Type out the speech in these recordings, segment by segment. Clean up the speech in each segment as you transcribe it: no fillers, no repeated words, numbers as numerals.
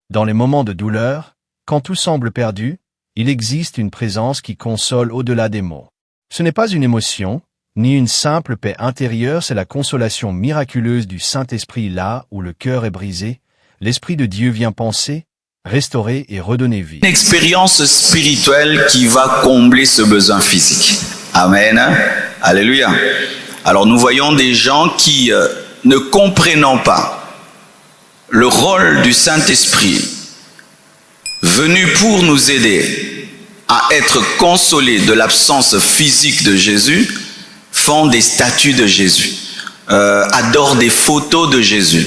Dans les moments de douleur, quand tout semble perdu, il existe une présence qui console au-delà des mots. Ce n'est pas une émotion, ni une simple paix intérieure, c'est la consolation miraculeuse du Saint-Esprit là où le cœur est brisé. L'Esprit de Dieu vient penser, restaurer et redonner vie. Une expérience spirituelle qui va combler ce besoin physique. Amen. Alléluia. Alors nous voyons des gens qui, ne comprenant pas le rôle du Saint-Esprit, venu pour nous aider à être consolés de l'absence physique de Jésus, font des statues de Jésus, adorent des photos de Jésus.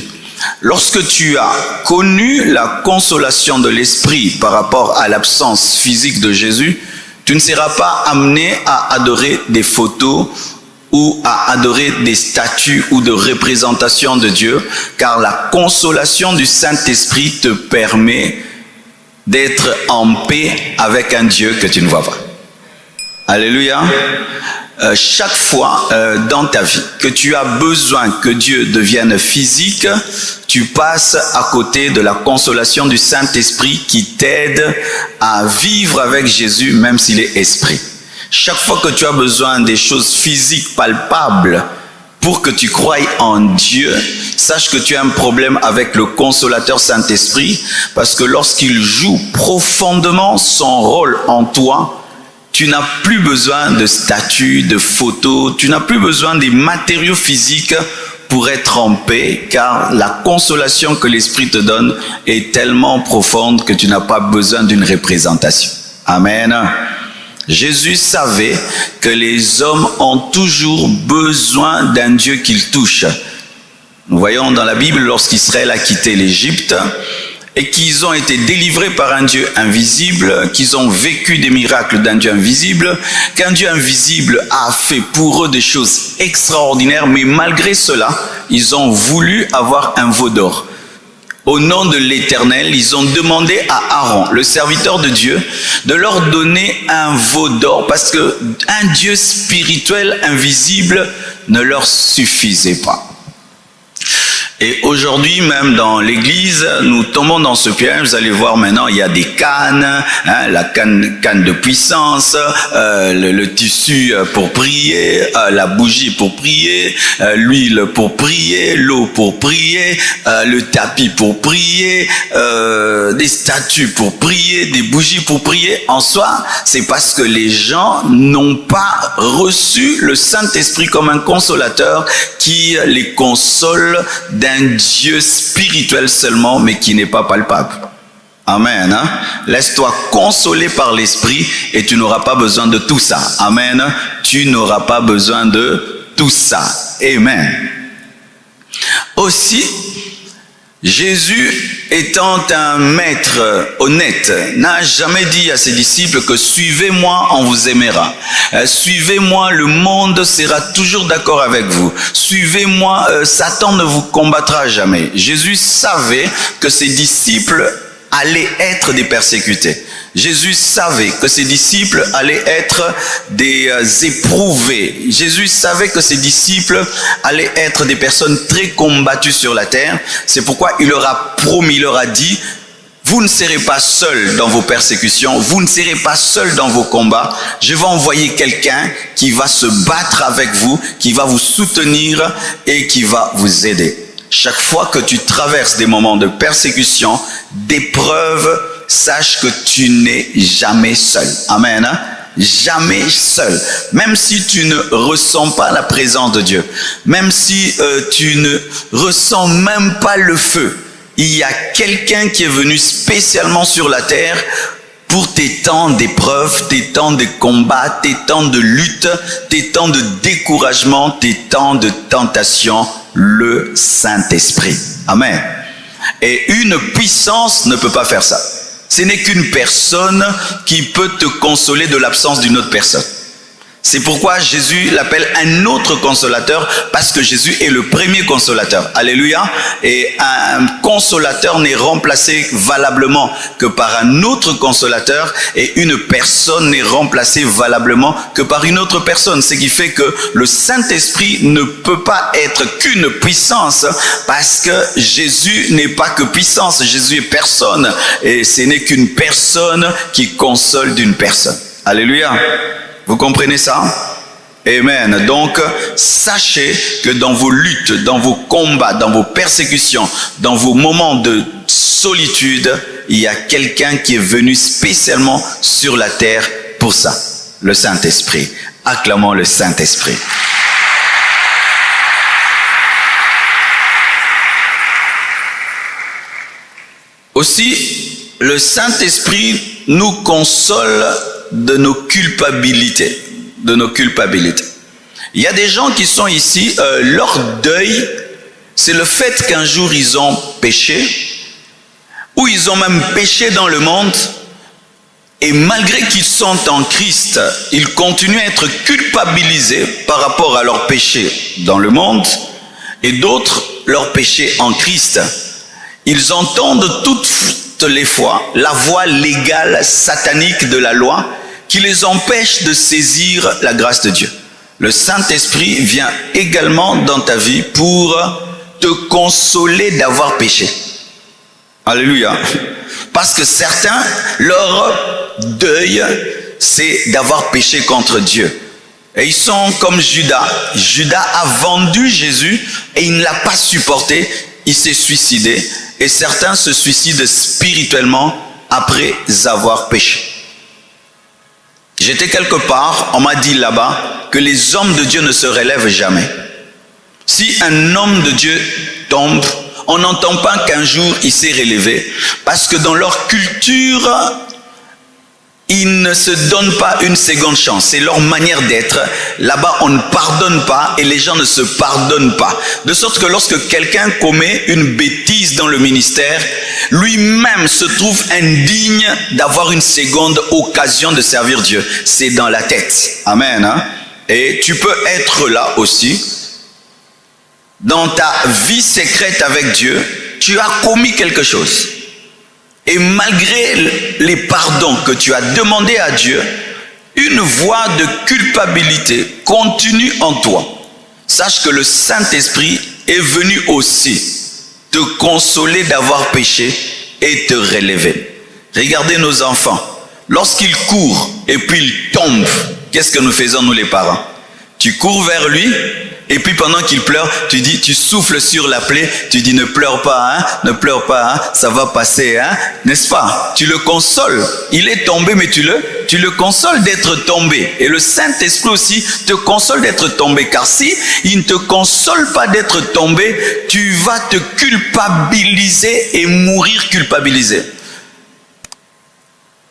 Lorsque tu as connu la consolation de l'esprit par rapport à l'absence physique de Jésus, tu ne seras pas amené à adorer des photos ou à adorer des statues ou de représentations de Dieu, car la consolation du Saint-Esprit te permet d'être en paix avec un Dieu que tu ne vois pas. Alléluia. Chaque fois dans ta vie que tu as besoin que Dieu devienne physique, tu passes à côté de la consolation du Saint-Esprit qui t'aide à vivre avec Jésus même s'il est esprit. Chaque fois que tu as besoin des choses physiques palpables pour que tu croies en Dieu, sache que tu as un problème avec le consolateur Saint-Esprit, parce que lorsqu'il joue profondément son rôle en toi, tu n'as plus besoin de statues, de photos, tu n'as plus besoin des matériaux physiques pour être en paix, car la consolation que l'Esprit te donne est tellement profonde que tu n'as pas besoin d'une représentation. Amen. Jésus savait que les hommes ont toujours besoin d'un Dieu qu'ils touchent. Nous voyons dans la Bible, lorsqu'Israël a quitté l'Égypte, et qu'ils ont été délivrés par un Dieu invisible, qu'ils ont vécu des miracles d'un Dieu invisible, qu'un Dieu invisible a fait pour eux des choses extraordinaires, mais malgré cela, ils ont voulu avoir un veau d'or. Au nom de l'Éternel, ils ont demandé à Aaron, le serviteur de Dieu, de leur donner un veau d'or, parce que un Dieu spirituel invisible ne leur suffisait pas. Et aujourd'hui, même dans l'église, nous tombons dans ce piège. Vous allez voir maintenant, il y a des cannes, hein, la canne de puissance, le tissu pour prier, la bougie pour prier, l'huile pour prier, l'eau pour prier, le tapis pour prier, des statues pour prier, des bougies pour prier. En soi, c'est parce que les gens n'ont pas reçu le Saint-Esprit comme un consolateur qui les console d'un Dieu spirituel seulement, mais qui n'est pas palpable. Amen. Hein? Laisse-toi consoler par l'Esprit et tu n'auras pas besoin de tout ça. Amen. Tu n'auras pas besoin de tout ça. Amen. Aussi, Jésus, étant un maître honnête, n'a jamais dit à ses disciples que « Suivez-moi, on vous aimera. Suivez-moi, le monde sera toujours d'accord avec vous. Suivez-moi, Satan ne vous combattra jamais. » Jésus savait que ses disciples allaient être des persécutés. Jésus savait que ses disciples allaient être des éprouvés. Jésus savait que ses disciples allaient être des personnes très combattues sur la terre. C'est pourquoi il leur a promis, il leur a dit, vous ne serez pas seuls dans vos persécutions, vous ne serez pas seuls dans vos combats. Je vais envoyer quelqu'un qui va se battre avec vous, qui va vous soutenir et qui va vous aider. Chaque fois que tu traverses des moments de persécution, d'épreuve, sache que tu n'es jamais seul. Amen. Hein? Jamais seul. Même si tu ne ressens pas la présence de Dieu, même si tu ne ressens même pas le feu, il y a quelqu'un qui est venu spécialement sur la terre pour tes temps d'épreuve, tes temps de combat, tes temps de lutte, tes temps de découragement, tes temps de tentation, le Saint-Esprit. Amen. Et une puissance ne peut pas faire ça. Ce n'est qu'une personne qui peut te consoler de l'absence d'une autre personne. C'est pourquoi Jésus l'appelle un autre consolateur, parce que Jésus est le premier consolateur. Alléluia. Et un consolateur n'est remplacé valablement que par un autre consolateur, et une personne n'est remplacée valablement que par une autre personne. Ce qui fait que le Saint-Esprit ne peut pas être qu'une puissance, parce que Jésus n'est pas que puissance. Jésus est personne, et ce n'est qu'une personne qui console d'une personne. Alléluia. Vous comprenez ça? Amen. Donc, sachez que dans vos luttes, dans vos combats, dans vos persécutions, dans vos moments de solitude, il y a quelqu'un qui est venu spécialement sur la terre pour ça. Le Saint-Esprit. Acclamons le Saint-Esprit. Aussi, le Saint-Esprit nous console de nos culpabilités. Il y a des gens qui sont ici, leur deuil, c'est le fait qu'un jour ils ont péché, ou ils ont même péché dans le monde, et malgré qu'ils sont en Christ, ils continuent à être culpabilisés par rapport à leur péché dans le monde, et d'autres, leur péché en Christ. Ils entendent toutes les fois la voix légale satanique de la loi qui les empêche de saisir la grâce de Dieu. Le Saint-Esprit vient également dans ta vie pour te consoler d'avoir péché. Alléluia. Parce que certains, leur deuil, c'est d'avoir péché contre Dieu. Et ils sont comme Judas. Judas a vendu Jésus et il ne l'a pas supporté. Il s'est suicidé. Et certains se suicident spirituellement après avoir péché. J'étais quelque part, on m'a dit là-bas que les hommes de Dieu ne se relèvent jamais. Si un homme de Dieu tombe, on n'entend pas qu'un jour il s'est relevé, parce que dans leur culture, ils ne se donnent pas une seconde chance. C'est leur manière d'être. Là-bas, on ne pardonne pas et les gens ne se pardonnent pas. De sorte que lorsque quelqu'un commet une bêtise dans le ministère, lui-même se trouve indigne d'avoir une seconde occasion de servir Dieu. C'est dans la tête. Amen. Hein? Et tu peux être là aussi. Dans ta vie secrète avec Dieu, tu as commis quelque chose. Et malgré les pardons que tu as demandés à Dieu, une voix de culpabilité continue en toi. Sache que le Saint-Esprit est venu aussi te consoler d'avoir péché et te relever. Regardez nos enfants. Lorsqu'ils courent et puis ils tombent, qu'est-ce que nous faisons nous les parents? Tu cours vers lui. Et puis pendant qu'il pleure, tu souffles sur la plaie, tu dis ne pleure pas, hein, ne pleure pas, hein, ça va passer, hein, n'est-ce pas? Tu le consoles. Il est tombé, mais tu le consoles d'être tombé. Et le Saint-Esprit aussi te console d'être tombé. Car si il ne te console pas d'être tombé, tu vas te culpabiliser et mourir culpabilisé.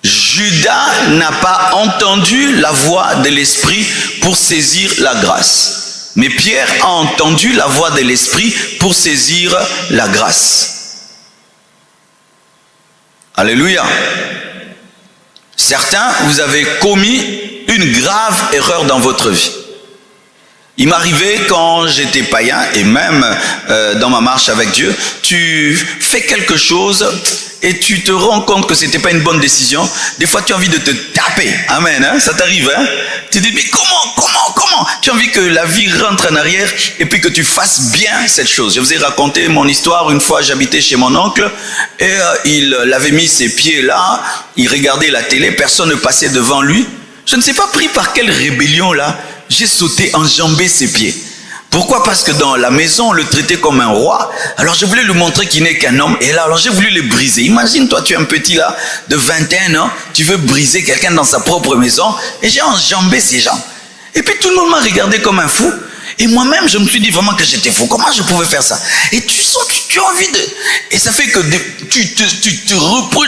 Judas n'a pas entendu la voix de l'Esprit pour saisir la grâce. Mais Pierre a entendu la voix de l'Esprit pour saisir la grâce. Alléluia. Certains, vous avez commis une grave erreur dans votre vie. Il m'arrivait quand j'étais païen et même dans ma marche avec Dieu, tu fais quelque chose et tu te rends compte que c'était pas une bonne décision. Des fois, tu as envie de te taper. Amen. Hein? Ça t'arrive, hein? Tu te dis, mais comment? Tu as envie que la vie rentre en arrière et puis que tu fasses bien cette chose. Je vous ai raconté mon histoire. Une fois, j'habitais chez mon oncle et il avait mis ses pieds là. Il regardait la télé. Personne ne passait devant lui. Je ne sais pas pris par quelle rébellion là. J'ai sauté, enjambé ses pieds. Pourquoi? Parce que dans la maison, on le traitait comme un roi. Alors je voulais lui montrer qu'il n'est qu'un homme. Et là, alors j'ai voulu le briser. Imagine, toi, tu es un petit là, de 21 ans. Tu veux briser quelqu'un dans sa propre maison. Et j'ai enjambé ses jambes. Et puis tout le monde m'a regardé comme un fou. Et moi-même, je me suis dit vraiment que j'étais fou. Comment je pouvais faire ça? Et tu sens, tu as envie de... Et ça fait que tu te reprends,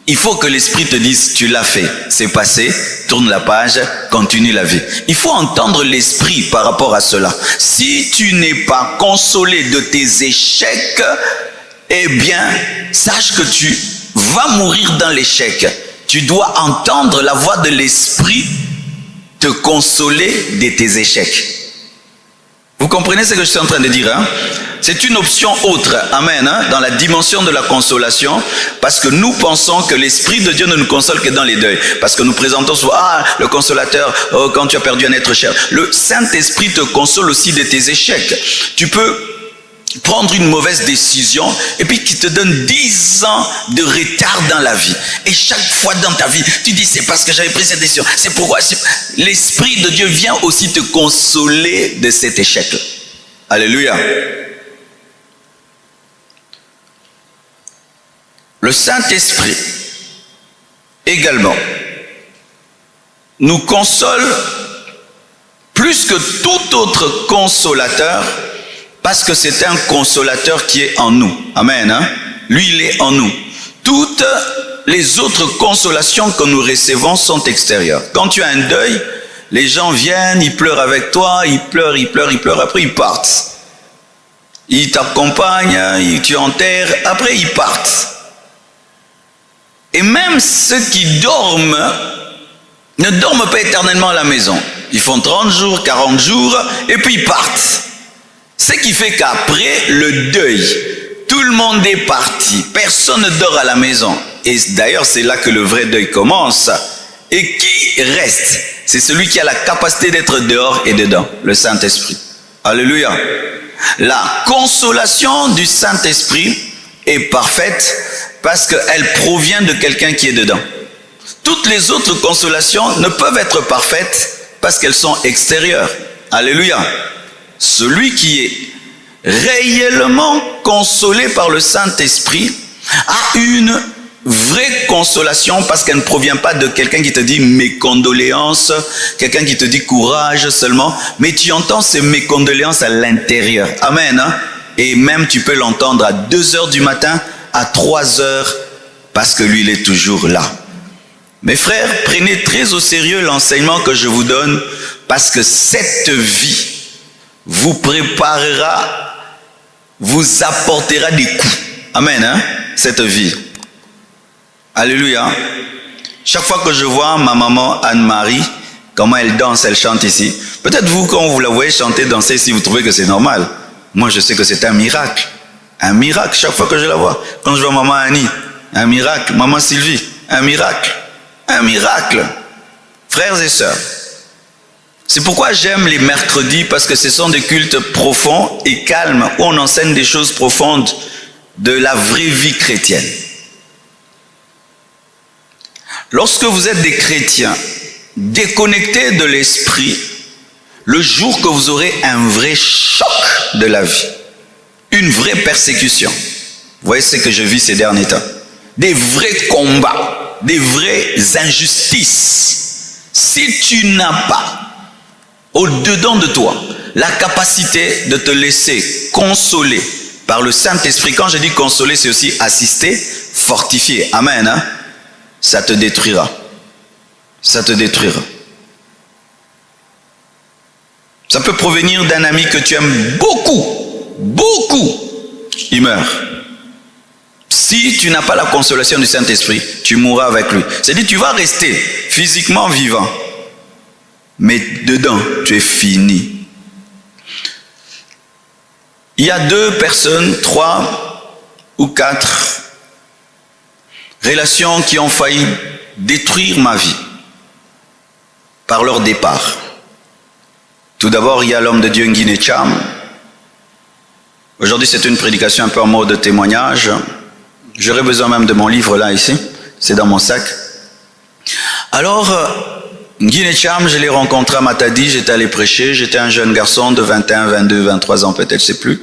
il faut que l'Esprit te dise, tu l'as fait, c'est passé, tourne la page, continue la vie. Il faut entendre l'Esprit par rapport à cela. Si tu n'es pas consolé de tes échecs, eh bien, sache que tu vas mourir dans l'échec. Tu dois entendre la voix de l'Esprit te consoler de tes échecs. Vous comprenez ce que je suis en train de dire, hein? C'est une option autre, amen, hein, dans la dimension de la consolation, parce que nous pensons que l'Esprit de Dieu ne nous console que dans les deuils, parce que nous présentons souvent, le consolateur, quand tu as perdu un être cher. Le Saint-Esprit te console aussi de tes échecs. Tu peux prendre une mauvaise décision et puis qui te donne 10 ans de retard dans la vie. Et chaque fois dans ta vie, tu dis c'est parce que j'avais pris cette décision. C'est pourquoi l'Esprit de Dieu vient aussi te consoler de cet échec-là. Alléluia. Le Saint-Esprit également nous console plus que tout autre consolateur, parce que c'est un consolateur qui est en nous. Amen. Hein? Lui, il est en nous. Toutes les autres consolations que nous recevons sont extérieures. Quand tu as un deuil, les gens viennent, ils pleurent avec toi, ils pleurent, après ils partent. Ils t'accompagnent, tu enterres, après ils partent. Et même ceux qui dorment ne dorment pas éternellement à la maison. Ils font 30 jours, 40 jours, et puis ils partent. Ce qui fait qu'après le deuil, tout le monde est parti. Personne ne dort à la maison. Et d'ailleurs, c'est là que le vrai deuil commence. Et qui reste? C'est celui qui a la capacité d'être dehors et dedans, le Saint-Esprit. Alléluia. La consolation du Saint-Esprit est parfaite parce qu'elle provient de quelqu'un qui est dedans. Toutes les autres consolations ne peuvent être parfaites parce qu'elles sont extérieures. Alléluia. Celui qui est réellement consolé par le Saint-Esprit a une vraie consolation parce qu'elle ne provient pas de quelqu'un qui te dit mes condoléances, quelqu'un qui te dit courage seulement, mais tu entends ces mes condoléances à l'intérieur. Amen. Hein? Et même tu peux l'entendre à 2 heures du matin, à 3 heures, parce que lui il est toujours là. Mes frères, prenez très au sérieux l'enseignement que je vous donne, parce que cette vie vous préparera, vous apportera des coups. Amen, hein? Cette vie. Alléluia. Chaque fois que je vois ma maman Anne-Marie, comment elle danse, elle chante ici. Peut-être vous, quand vous la voyez chanter, danser ici, vous trouvez que c'est normal. Moi, je sais que c'est un miracle. Un miracle, chaque fois que je la vois. Quand je vois maman Annie, un miracle. Maman Sylvie, un miracle. Un miracle. Frères et sœurs, c'est pourquoi j'aime les mercredis, parce que ce sont des cultes profonds et calmes, où on enseigne des choses profondes de la vraie vie chrétienne. Lorsque vous êtes des chrétiens déconnectés de l'esprit, le jour que vous aurez un vrai choc de la vie, une vraie persécution, vous voyez ce que je vis ces derniers temps, des vrais combats, des vraies injustices, si tu n'as pas au-dedans de toi la capacité de te laisser consoler par le Saint-Esprit, quand je dis consoler, c'est aussi assister, fortifier, amen, hein? Ça te détruira. Ça te détruira. Ça peut provenir d'un ami que tu aimes beaucoup, beaucoup. Il meurt. Si tu n'as pas la consolation du Saint-Esprit, tu mourras avec lui. C'est-à-dire, tu vas rester physiquement vivant, mais dedans, tu es fini. Il y a 2 personnes, 3 ou 4 relations qui ont failli détruire ma vie par leur départ. Tout d'abord, il y a l'homme de Dieu Nguine Cham. Aujourd'hui, c'est une prédication un peu en mode témoignage. J'aurais besoin même de mon livre là, ici. C'est dans mon sac. Alors, Nguine Cham, je l'ai rencontré à Matadi, j'étais allé prêcher. J'étais un jeune garçon de 21, 22, 23 ans peut-être, je ne sais plus.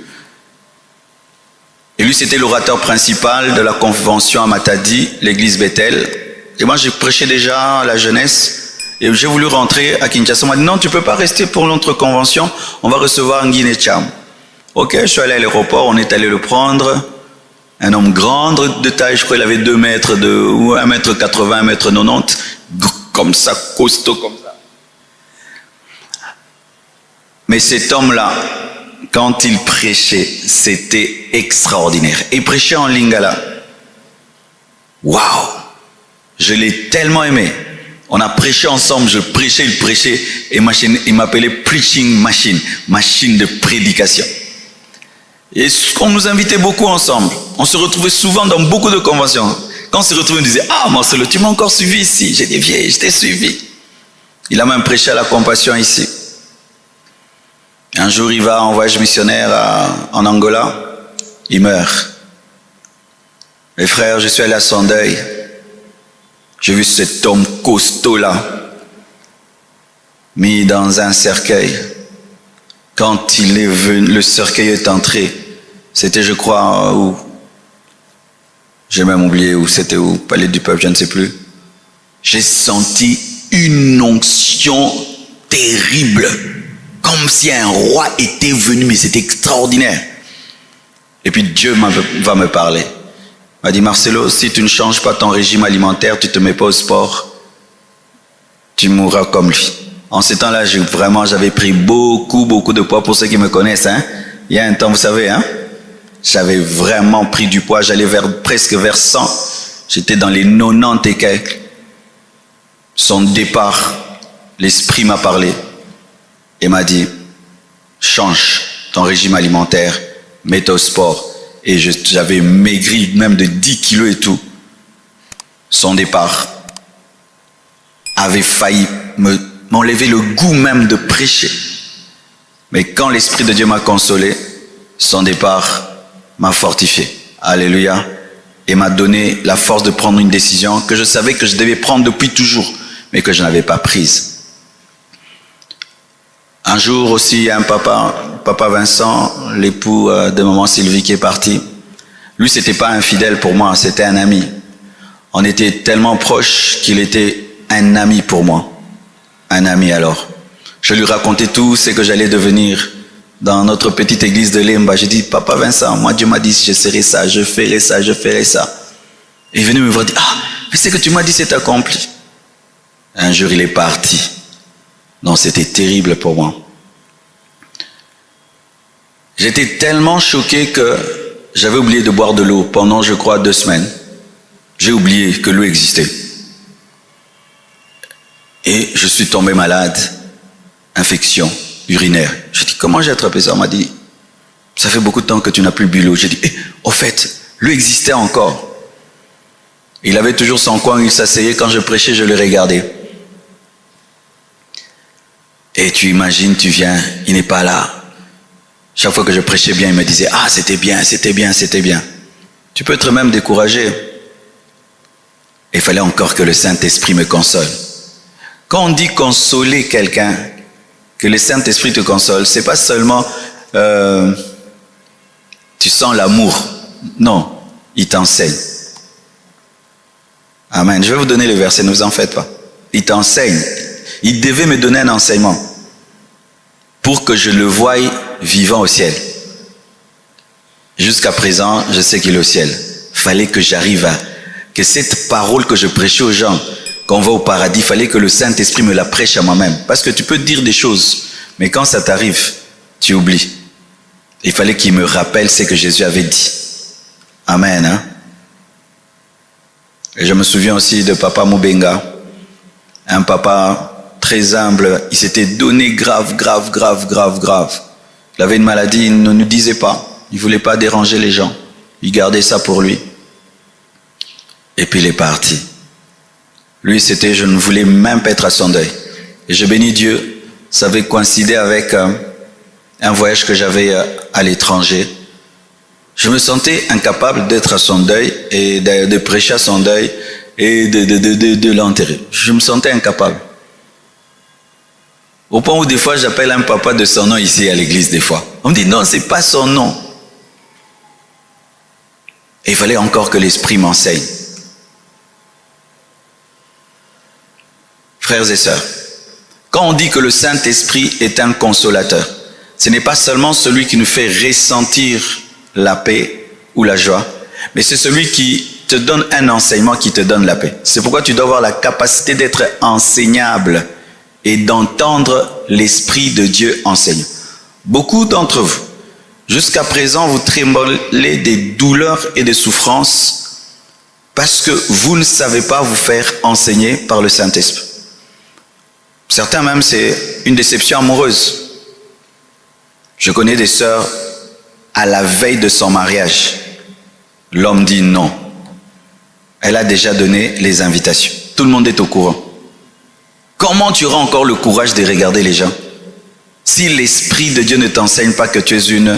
Et lui, c'était l'orateur principal de la convention à Matadi, l'église Bethel. Et moi, j'ai prêché déjà à la jeunesse. Et j'ai voulu rentrer à Kinshasa. On m'a dit, non, tu ne peux pas rester pour notre convention. On va recevoir Nguine Cham. Ok, je suis allé à l'aéroport. On est allé le prendre. Un homme grand de taille. Je crois qu'il avait 2 mètres ou 1m80, 1m90. Comme ça, costaud comme ça. Mais cet homme-là, quand il prêchait, c'était extraordinaire. Il prêchait en lingala. Waouh! Je l'ai tellement aimé. On a prêché ensemble, je prêchais, il prêchait, et il m'appelait preaching machine, machine de prédication. Et on nous invitait beaucoup ensemble. On se retrouvait souvent dans beaucoup de conventions. Quand on se retrouvait, on disait, ah Marcelo, tu m'as encore suivi ici. J'ai dit, viens, je t'ai suivi. Il a même prêché à la compassion ici. Un jour, il va en voyage missionnaire en Angola. Il meurt. Mes frères, je suis allé à son deuil. J'ai vu cet homme costaud-là, mis dans un cercueil. Quand il est venu, le cercueil est entré. C'était, je crois, où? J'ai même oublié où c'était, où? Palais du Peuple, je ne sais plus. J'ai senti une onction terrible. Comme si un roi était venu, mais c'était extraordinaire. Et puis Dieu va me parler. Il m'a dit, Marcelo, si tu ne changes pas ton régime alimentaire, tu ne te mets pas au sport, tu mourras comme lui. En ces temps-là, j'avais pris beaucoup de poids. Pour ceux qui me connaissent, hein. Il y a un temps, vous savez, hein, j'avais vraiment pris du poids. J'allais presque vers 100. J'étais dans les 90 et quelques. Son départ, l'esprit m'a parlé et m'a dit, change ton régime alimentaire, mets-toi au sport. Et j'avais maigri même de 10 kilos et tout. Son départ avait failli m'enlever le goût même de prêcher. Mais quand l'Esprit de Dieu m'a consolé, son départ m'a fortifié. Alléluia. Et m'a donné la force de prendre une décision que je savais que je devais prendre depuis toujours, mais que je n'avais pas prise. Un jour aussi, un papa Vincent, l'époux de maman Sylvie qui est parti. Lui, c'était pas un fidèle pour moi, c'était un ami. On était tellement proches qu'il était un ami pour moi. Un ami alors. Je lui racontais tout ce que j'allais devenir dans notre petite église de Lemba. J'ai dit, papa Vincent, moi Dieu m'a dit, je serai ça, je ferai ça, je ferai ça. Et il est venu me voir et dit, ah, mais ce que tu m'as dit, c'est accompli. Un jour, il est parti. Non, c'était terrible pour moi. J'étais tellement choqué que j'avais oublié de boire de l'eau pendant, je crois, 2 semaines. J'ai oublié que l'eau existait. Et je suis tombé malade, infection urinaire. J'ai dit, comment j'ai attrapé ça? On m'a dit, ça fait beaucoup de temps que tu n'as plus bu l'eau. J'ai dit, au fait, l'eau existait encore. Il avait toujours son coin, il s'asseyait, quand je prêchais, je le regardais. Et tu imagines, tu viens, il n'est pas là. Chaque fois que je prêchais bien, il me disait, ah, c'était bien, c'était bien, c'était bien. Tu peux être même découragé. Il fallait encore que le Saint-Esprit me console. Quand on dit consoler quelqu'un, que le Saint-Esprit te console, c'est pas seulement tu sens l'amour. Non, il t'enseigne. Amen. Je vais vous donner le verset, ne vous en faites pas. Il t'enseigne. Il devait me donner un enseignement pour que je le voie vivant au ciel. Jusqu'à présent, je sais qu'il est au ciel. Fallait que j'arrive que cette parole que je prêchais aux gens, quand on va au paradis, fallait que le Saint-Esprit me la prêche à moi-même. Parce que tu peux dire des choses, mais quand ça t'arrive, tu oublies. Il fallait qu'il me rappelle ce que Jésus avait dit. Amen. Hein? Et je me souviens aussi de Papa Moubenga, un papa très humble. Il s'était donné grave. Il avait une maladie, il ne nous disait pas. Il ne voulait pas déranger les gens. Il gardait ça pour lui. Et puis il est parti. Lui, c'était, je ne voulais même pas être à son deuil. Et je bénis Dieu. Ça avait coïncidé avec un voyage que j'avais à l'étranger. Je me sentais incapable d'être à son deuil et de prêcher à son deuil et de l'enterrer. Je me sentais incapable. Au point où des fois j'appelle un papa de son nom ici à l'église des fois. On me dit non, c'est pas son nom. Et il fallait encore que l'Esprit m'enseigne. Frères et sœurs, quand on dit que le Saint-Esprit est un consolateur, ce n'est pas seulement celui qui nous fait ressentir la paix ou la joie, mais c'est celui qui te donne un enseignement qui te donne la paix. C'est pourquoi tu dois avoir la capacité d'être enseignable et d'entendre l'Esprit de Dieu enseigner. Beaucoup d'entre vous, jusqu'à présent, vous tremblez des douleurs et des souffrances parce que vous ne savez pas vous faire enseigner par le Saint-Esprit. Certains même, c'est une déception amoureuse. Je connais des sœurs, à la veille de son mariage, l'homme dit non. Elle a déjà donné les invitations. Tout le monde est au courant. Comment tu auras encore le courage de regarder les gens si l'Esprit de Dieu ne t'enseigne pas que tu es une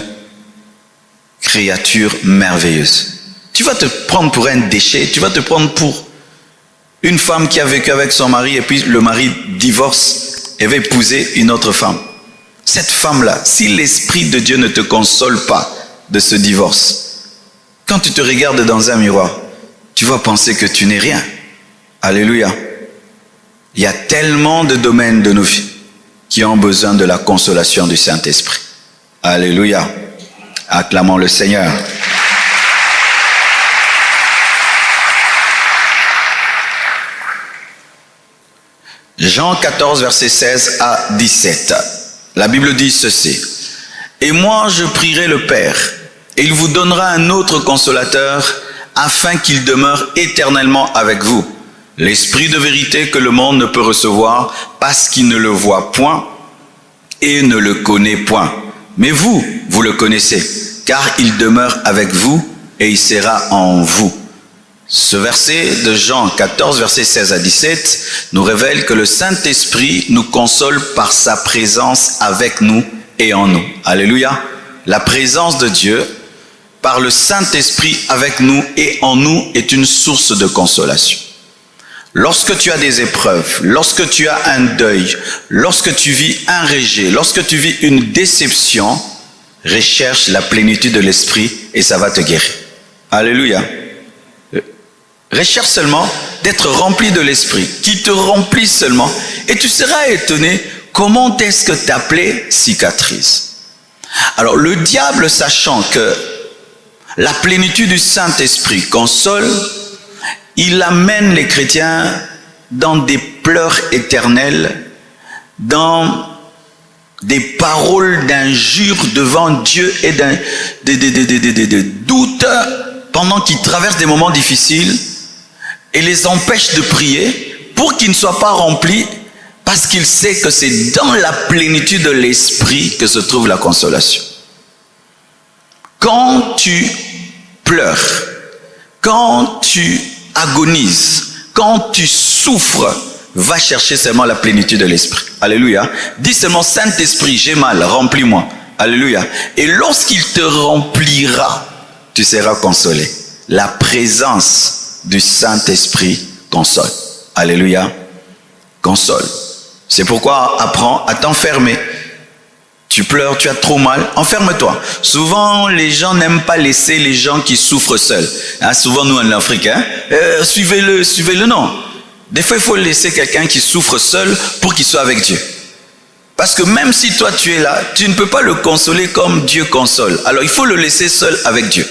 créature merveilleuse? Tu vas te prendre pour un déchet, tu vas te prendre pour une femme qui a vécu avec son mari et puis le mari divorce et va épouser une autre femme. Cette femme-là, si l'Esprit de Dieu ne te console pas de ce divorce, quand tu te regardes dans un miroir, tu vas penser que tu n'es rien. Alléluia. Il y a tellement de domaines de nos vies qui ont besoin de la consolation du Saint-Esprit. Alléluia. Acclamons le Seigneur. Jean 14, versets 16 à 17. La Bible dit ceci. Et moi je prierai le Père, et il vous donnera un autre consolateur, afin qu'il demeure éternellement avec vous. L'Esprit de vérité que le monde ne peut recevoir, parce qu'il ne le voit point et ne le connaît point. Mais vous, vous le connaissez, car il demeure avec vous et il sera en vous. Ce verset de Jean 14, versets 16 à 17, nous révèle que le Saint-Esprit nous console par sa présence avec nous et en nous. Alléluia. La présence de Dieu, par le Saint-Esprit avec nous et en nous, est une source de consolation. Lorsque tu as des épreuves, lorsque tu as un deuil, lorsque tu vis un rejet, lorsque tu vis une déception, recherche la plénitude de l'Esprit et ça va te guérir. Alléluia. Recherche seulement d'être rempli de l'Esprit, qui te remplit seulement, et tu seras étonné comment est-ce que ta plaie cicatrise. Alors le diable, sachant que la plénitude du Saint-Esprit console, il amène les chrétiens dans des pleurs éternels, dans des paroles d'injures devant Dieu et des doutes pendant qu'ils traversent des moments difficiles et les empêche de prier pour qu'ils ne soient pas remplis parce qu'il sait que c'est dans la plénitude de l'Esprit que se trouve la consolation. Quand tu pleures, quand tu agonises, quand tu souffres, va chercher seulement la plénitude de l'Esprit. Alléluia. Dis seulement, Saint-Esprit, j'ai mal, remplis-moi. Alléluia. Et lorsqu'il te remplira, tu seras consolé. La présence du Saint-Esprit console. Alléluia. Console. C'est pourquoi apprends à t'enfermer. Tu pleures, tu as trop mal, enferme-toi. Souvent, les gens n'aiment pas laisser les gens qui souffrent seuls. Hein, souvent, nous en Afrique, suivez-le, non. Des fois, il faut laisser quelqu'un qui souffre seul pour qu'il soit avec Dieu. Parce que même si toi, tu es là, tu ne peux pas le consoler comme Dieu console. Alors, il faut le laisser seul avec Dieu.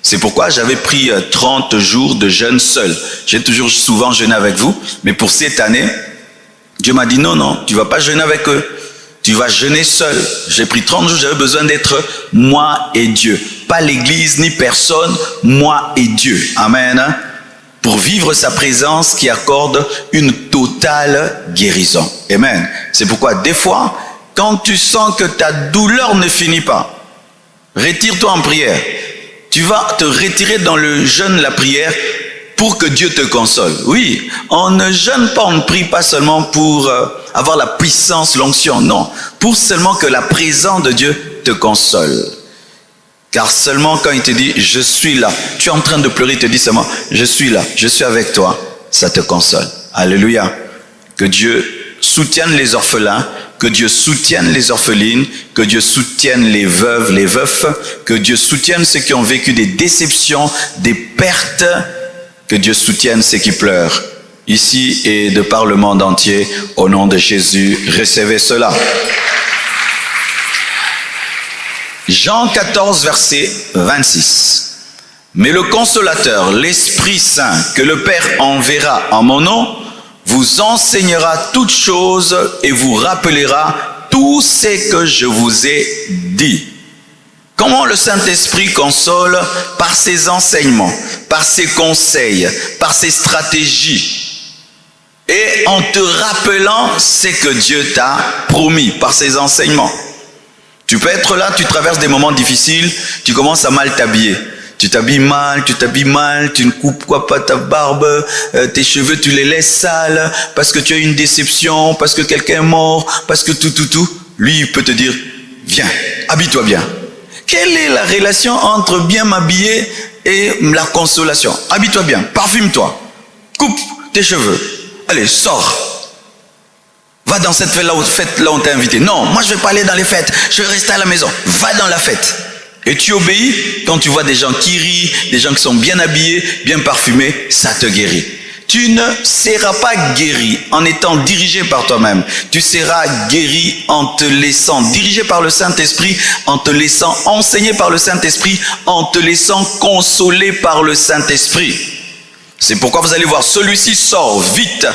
C'est pourquoi j'avais pris 30 jours de jeûne seul. J'ai toujours souvent jeûné avec vous, mais pour cette année, Dieu m'a dit non, tu ne vas pas jeûner avec eux. Tu vas jeûner seul. J'ai pris 30 jours, j'avais besoin d'être moi et Dieu. Pas l'église ni personne, moi et Dieu. Amen. Pour vivre sa présence qui accorde une totale guérison. Amen. C'est pourquoi des fois, quand tu sens que ta douleur ne finit pas, retire-toi en prière. Tu vas te retirer dans le jeûne, la prière, pour que Dieu te console. Oui, on ne jeûne pas, on ne prie pas seulement pour avoir la puissance, l'onction, non. Pour seulement que la présence de Dieu te console. Car seulement quand il te dit, je suis là, tu es en train de pleurer, il te dit seulement, je suis là, je suis avec toi, ça te console. Alléluia. Que Dieu soutienne les orphelins, que Dieu soutienne les orphelines, que Dieu soutienne les veuves, les veufs, que Dieu soutienne ceux qui ont vécu des déceptions, des pertes, que Dieu soutienne ceux qui pleurent, ici et de par le monde entier, au nom de Jésus, recevez cela. Jean 14, verset 26. Mais le consolateur, l'Esprit Saint, que le Père enverra en mon nom, vous enseignera toutes choses et vous rappellera tout ce que je vous ai dit. Comment le Saint-Esprit console? Par ses enseignements, par ses conseils, par ses stratégies. et en te rappelant ce que Dieu t'a promis par ses enseignements. Tu peux être là, tu traverses des moments difficiles, tu commences à mal t'habiller. Tu t'habilles mal, tu ne coupes pas ta barbe, tes cheveux tu les laisses sales, parce que tu as une déception, parce que quelqu'un est mort, parce que tout. Lui, il peut te dire, viens, habille-toi bien. Quelle est la relation entre bien m'habiller et la consolation? Habille-toi bien, parfume-toi, coupe tes cheveux, allez, sors. Va dans cette fête là où on t'a invité. Non, moi je vais pas aller dans les fêtes, je vais rester à la maison. Va dans la fête. Et tu obéis quand tu vois des gens qui rient, des gens qui sont bien habillés, bien parfumés, ça te guérit. Tu ne seras pas guéri en étant dirigé par toi-même. Tu seras guéri en te laissant diriger par le Saint-Esprit, en te laissant enseigner par le Saint-Esprit, en te laissant consoler par le Saint-Esprit. C'est pourquoi vous allez voir, celui-ci sort vite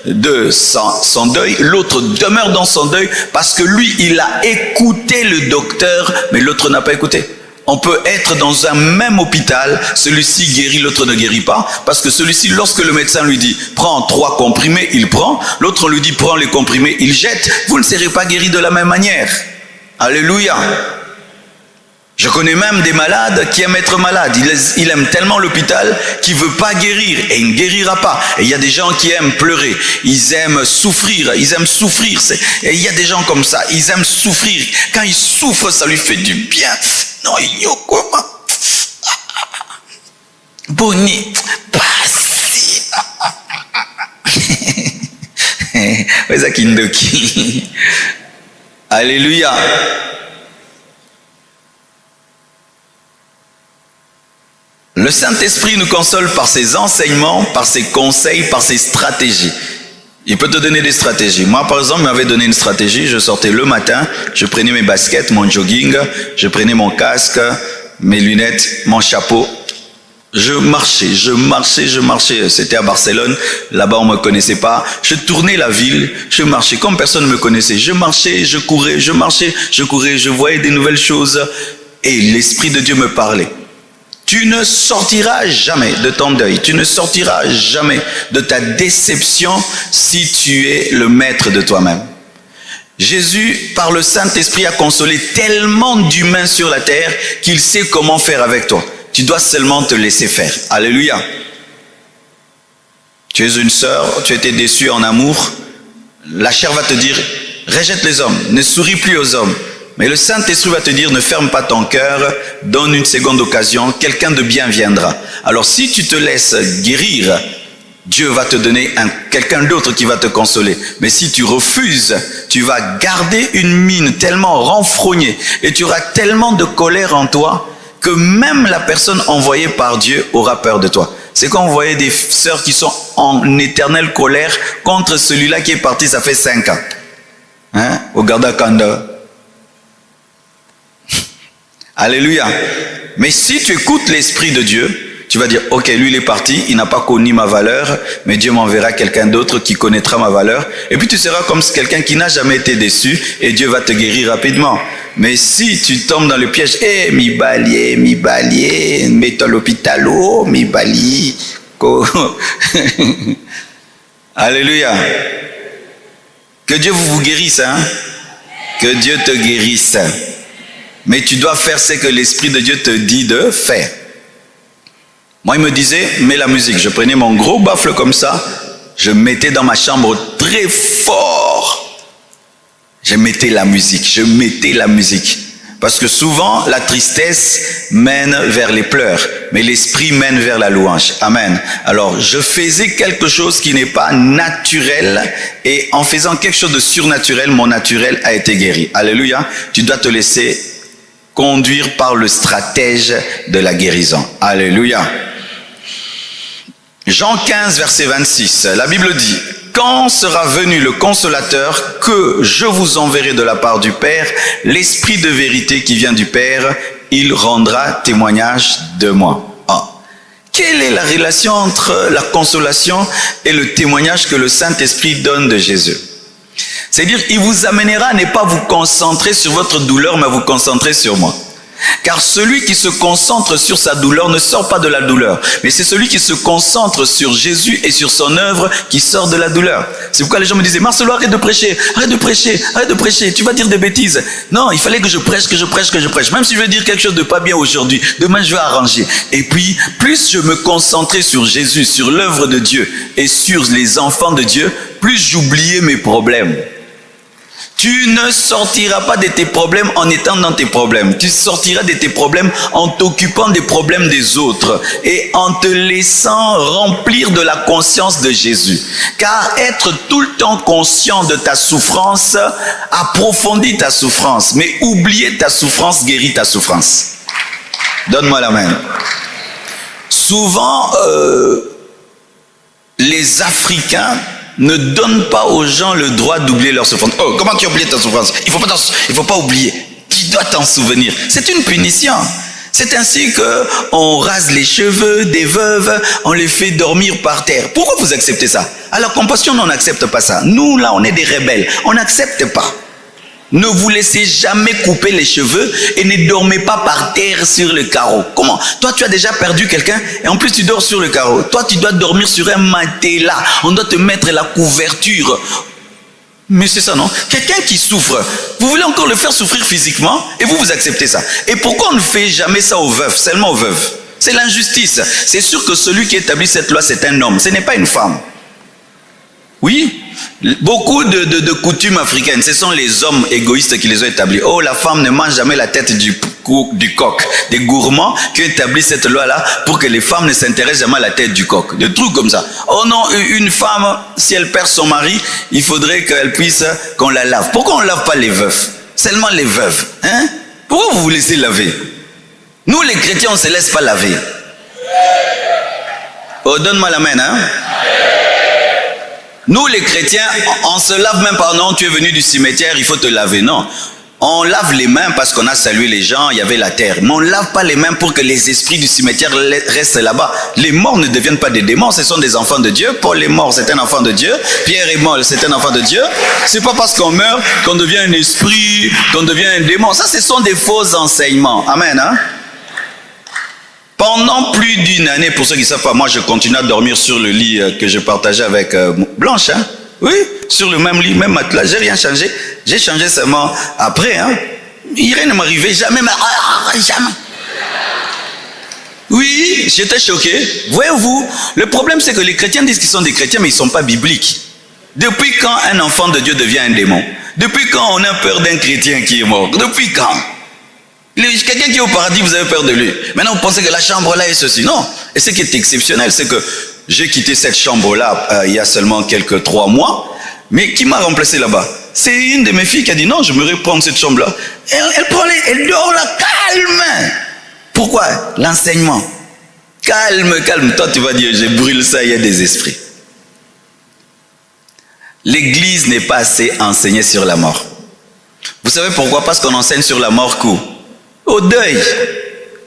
de son deuil, l'autre demeure dans son deuil, parce que lui, il a écouté le docteur, mais l'autre n'a pas écouté. On peut être dans un même hôpital, celui-ci guérit, l'autre ne guérit pas, parce que celui-ci, lorsque le médecin lui dit, prends 3 comprimés, il prend, l'autre lui dit, prends les comprimés, il jette, vous ne serez pas guéri de la même manière. Alléluia. Je connais même des malades qui aiment être malades. Il aime tellement l'hôpital qu'il ne veut pas guérir et il ne guérira pas. Et il y a des gens qui aiment pleurer. Ils aiment souffrir. Et il y a des gens comme ça. Ils aiment souffrir. Quand ils souffrent, ça lui fait du bien. Non, il y a quoi? Boni, passi. Alléluia. Le Saint-Esprit nous console par ses enseignements, par ses conseils, par ses stratégies. Il peut te donner des stratégies. Moi, par exemple, il m'avait donné une stratégie. Je sortais le matin, je prenais mes baskets, mon jogging, je prenais mon casque, mes lunettes, mon chapeau. Je marchais. C'était à Barcelone. Là-bas, on me connaissait pas. Je tournais la ville. Je marchais comme personne ne me connaissait. Je marchais, je courais, je marchais, je courais. Je voyais des nouvelles choses. Et l'Esprit de Dieu me parlait. Tu ne sortiras jamais de ton deuil, tu ne sortiras jamais de ta déception si tu es le maître de toi-même. Jésus, par le Saint-Esprit, a consolé tellement d'humains sur la terre qu'il sait comment faire avec toi. Tu dois seulement te laisser faire. Alléluia. Tu es une sœur, tu étais déçue en amour. La chair va te dire, rejette les hommes, ne souris plus aux hommes. Mais le Saint-Esprit va te dire, ne ferme pas ton cœur, donne une seconde occasion, quelqu'un de bien viendra. Alors si tu te laisses guérir, Dieu va te donner quelqu'un d'autre qui va te consoler. Mais si tu refuses, tu vas garder une mine tellement renfrognée et tu auras tellement de colère en toi que même la personne envoyée par Dieu aura peur de toi. C'est quand vous voyez des sœurs qui sont en éternelle colère contre celui-là qui est parti, ça fait 5 ans. Hein? Au Garda Kanda. Alléluia. Mais si tu écoutes l'Esprit de Dieu, tu vas dire, ok, lui il est parti, il n'a pas connu ma valeur, mais Dieu m'enverra quelqu'un d'autre qui connaîtra ma valeur. Et puis tu seras comme quelqu'un qui n'a jamais été déçu et Dieu va te guérir rapidement. Mais si tu tombes dans le piège, mi balier, mets-toi à l'hôpital, mi bali. Alléluia. Que Dieu vous guérisse, hein? Que Dieu te guérisse. Mais tu dois faire ce que l'Esprit de Dieu te dit de faire. Moi, il me disait, mets la musique. Je prenais mon gros baffle comme ça, je mettais dans ma chambre très fort. Je mettais la musique. Parce que souvent, la tristesse mène vers les pleurs, mais l'Esprit mène vers la louange. Amen. Alors, je faisais quelque chose qui n'est pas naturel, et en faisant quelque chose de surnaturel, mon naturel a été guéri. Alléluia. Tu dois te laisser conduire par le stratège de la guérison. Alléluia. Jean 15, verset 26, la Bible dit, « Quand sera venu le consolateur que je vous enverrai de la part du Père, l'Esprit de vérité qui vient du Père, il rendra témoignage de moi. » Quelle est la relation entre la consolation et le témoignage que le Saint-Esprit donne de Jésus? C'est-à-dire, il vous amènera à ne pas vous concentrer sur votre douleur, mais à vous concentrer sur moi. Car celui qui se concentre sur sa douleur ne sort pas de la douleur, mais c'est celui qui se concentre sur Jésus et sur son œuvre qui sort de la douleur. C'est pourquoi les gens me disaient, Marcelo, arrête de prêcher, arrête de prêcher, arrête de prêcher, tu vas dire des bêtises. Non, il fallait que je prêche, que je prêche, que je prêche. Même si je veux dire quelque chose de pas bien aujourd'hui, demain je vais arranger. Et puis, plus je me concentrais sur Jésus, sur l'œuvre de Dieu et sur les enfants de Dieu, plus j'oubliais mes problèmes. Tu ne sortiras pas de tes problèmes en étant dans tes problèmes. Tu sortiras de tes problèmes en t'occupant des problèmes des autres et en te laissant remplir de la conscience de Jésus. Car être tout le temps conscient de ta souffrance approfondit ta souffrance, mais oublier ta souffrance guérit ta souffrance. Donne-moi la main. Souvent, les Africains ne donne pas aux gens le droit d'oublier leur souffrance. Oh, comment tu as oublié ta souffrance? Il faut pas oublier. Tu dois t'en souvenir. C'est une punition. C'est ainsi que on rase les cheveux des veuves, on les fait dormir par terre. Pourquoi vous acceptez ça? À la compassion, on n'accepte pas ça. Nous, là, on est des rebelles. On n'accepte pas. Ne vous laissez jamais couper les cheveux et ne dormez pas par terre sur le carreau. Comment? Toi, tu as déjà perdu quelqu'un et en plus tu dors sur le carreau. Toi, tu dois dormir sur un matelas. On doit te mettre la couverture. Mais c'est ça, non? Quelqu'un qui souffre, vous voulez encore le faire souffrir physiquement et vous acceptez ça. Et pourquoi on ne fait jamais ça aux veuves, seulement aux veuves? C'est l'injustice. C'est sûr que celui qui établit cette loi, c'est un homme. Ce n'est pas une femme. Oui, beaucoup de coutumes africaines, ce sont les hommes égoïstes qui les ont établis. Oh, la femme ne mange jamais la tête du coq. Des gourmands qui ont établi cette loi-là pour que les femmes ne s'intéressent jamais à la tête du coq. Des trucs comme ça. Oh non, une femme, si elle perd son mari, il faudrait qu'elle puisse, qu'on la lave. Pourquoi on ne lave pas les veufs? Seulement les veuves. Hein? Pourquoi vous vous laissez laver? Nous, les chrétiens, on ne se laisse pas laver. Oh, donne-moi la main, hein? Nous, les chrétiens, on se lave même pas. Non, tu es venu du cimetière, il faut te laver. Non. On lave les mains parce qu'on a salué les gens, il y avait la terre. Mais on ne lave pas les mains pour que les esprits du cimetière restent là-bas. Les morts ne deviennent pas des démons, ce sont des enfants de Dieu. Paul est mort, c'est un enfant de Dieu. Pierre est mort, c'est un enfant de Dieu. C'est pas parce qu'on meurt qu'on devient un esprit, qu'on devient un démon. Ça, ce sont des faux enseignements. Amen, hein? Pendant plus d'une année, pour ceux qui ne savent pas, moi je continue à dormir sur le lit que je partageais avec Blanche. Hein? Oui, sur le même lit, même matelas. J'ai rien changé. J'ai changé seulement après. Hein? Rien ne m'arrivait, jamais. Jamais. Oui, j'étais choqué. Voyez-vous, le problème c'est que les chrétiens disent qu'ils sont des chrétiens, mais ils ne sont pas bibliques. Depuis quand un enfant de Dieu devient un démon? Depuis quand on a peur d'un chrétien qui est mort? Depuis quand? Quelqu'un qui est au paradis, vous avez peur de lui. Maintenant, vous pensez que la chambre là est ceci. Non. Et ce qui est exceptionnel, c'est que j'ai quitté cette chambre-là il y a seulement 3 mois. Mais qui m'a remplacé là-bas? C'est une de mes filles qui a dit non, je me prendre cette chambre-là. Elle dort là, calme. Pourquoi? L'enseignement. Calme, calme. Toi, tu vas dire, je brûle ça, il y a des esprits. L'église n'est pas assez enseignée sur la mort. Vous savez pourquoi? Parce qu'on enseigne sur la mort au deuil.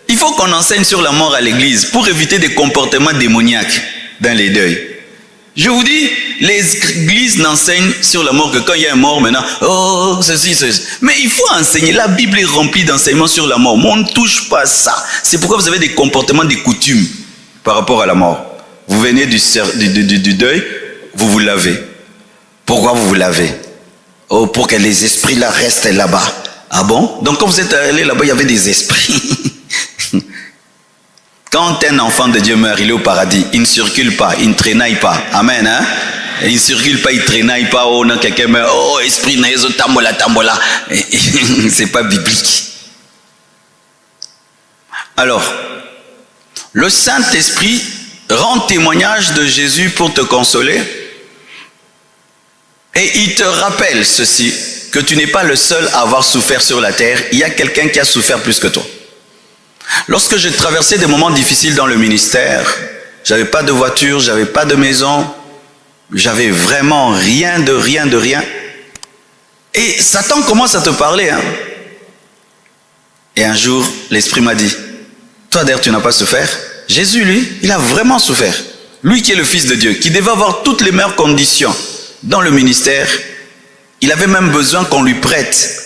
Il faut qu'on enseigne sur la mort à l'église pour éviter des comportements démoniaques dans les deuils. Je vous dis, les églises n'enseignent sur la mort que quand il y a un mort maintenant, oh, ceci. Mais il faut enseigner. La Bible est remplie d'enseignements sur la mort. Mais on ne touche pas ça. C'est pourquoi vous avez des comportements, des coutumes par rapport à la mort. Vous venez du deuil, vous vous lavez. Pourquoi vous vous lavez? Oh, pour que les esprits là restent là-bas. Ah bon? Donc quand vous êtes allé là-bas, il y avait des esprits. Quand un enfant de Dieu meurt, il est au paradis. Il ne circule pas, il ne traînaille pas. Amen, hein? Il ne circule pas, il ne traînaille pas. Oh non, quelqu'un meurt. Oh, esprit naïso, tambola. C'est pas biblique. Alors, le Saint-Esprit rend témoignage de Jésus pour te consoler. Et il te rappelle ceci, que tu n'es pas le seul à avoir souffert sur la terre. Il y a quelqu'un qui a souffert plus que toi. Lorsque j'ai traversé des moments difficiles dans le ministère, j'avais pas de voiture, j'avais pas de maison, j'avais vraiment rien. Et Satan commence à te parler. Hein? Et un jour, l'Esprit m'a dit, toi d'ailleurs tu n'as pas souffert. Jésus, lui, il a vraiment souffert. Lui qui est le Fils de Dieu, qui devait avoir toutes les meilleures conditions dans le ministère, il avait même besoin qu'on lui prête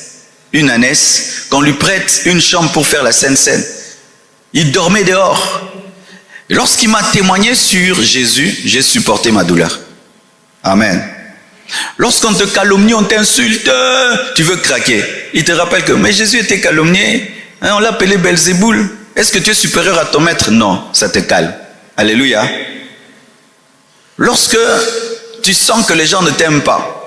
une ânesse, qu'on lui prête une chambre pour faire la Sainte Seine. Il dormait dehors. Et lorsqu'il m'a témoigné sur Jésus, j'ai supporté ma douleur. Amen. Lorsqu'on te calomnie, on t'insulte, tu veux craquer. Il te rappelle que, mais Jésus était calomnié, on l'appelait Belzéboul. Est-ce que tu es supérieur à ton maître? Non, ça te calme. Alléluia. Lorsque tu sens que les gens ne t'aiment pas,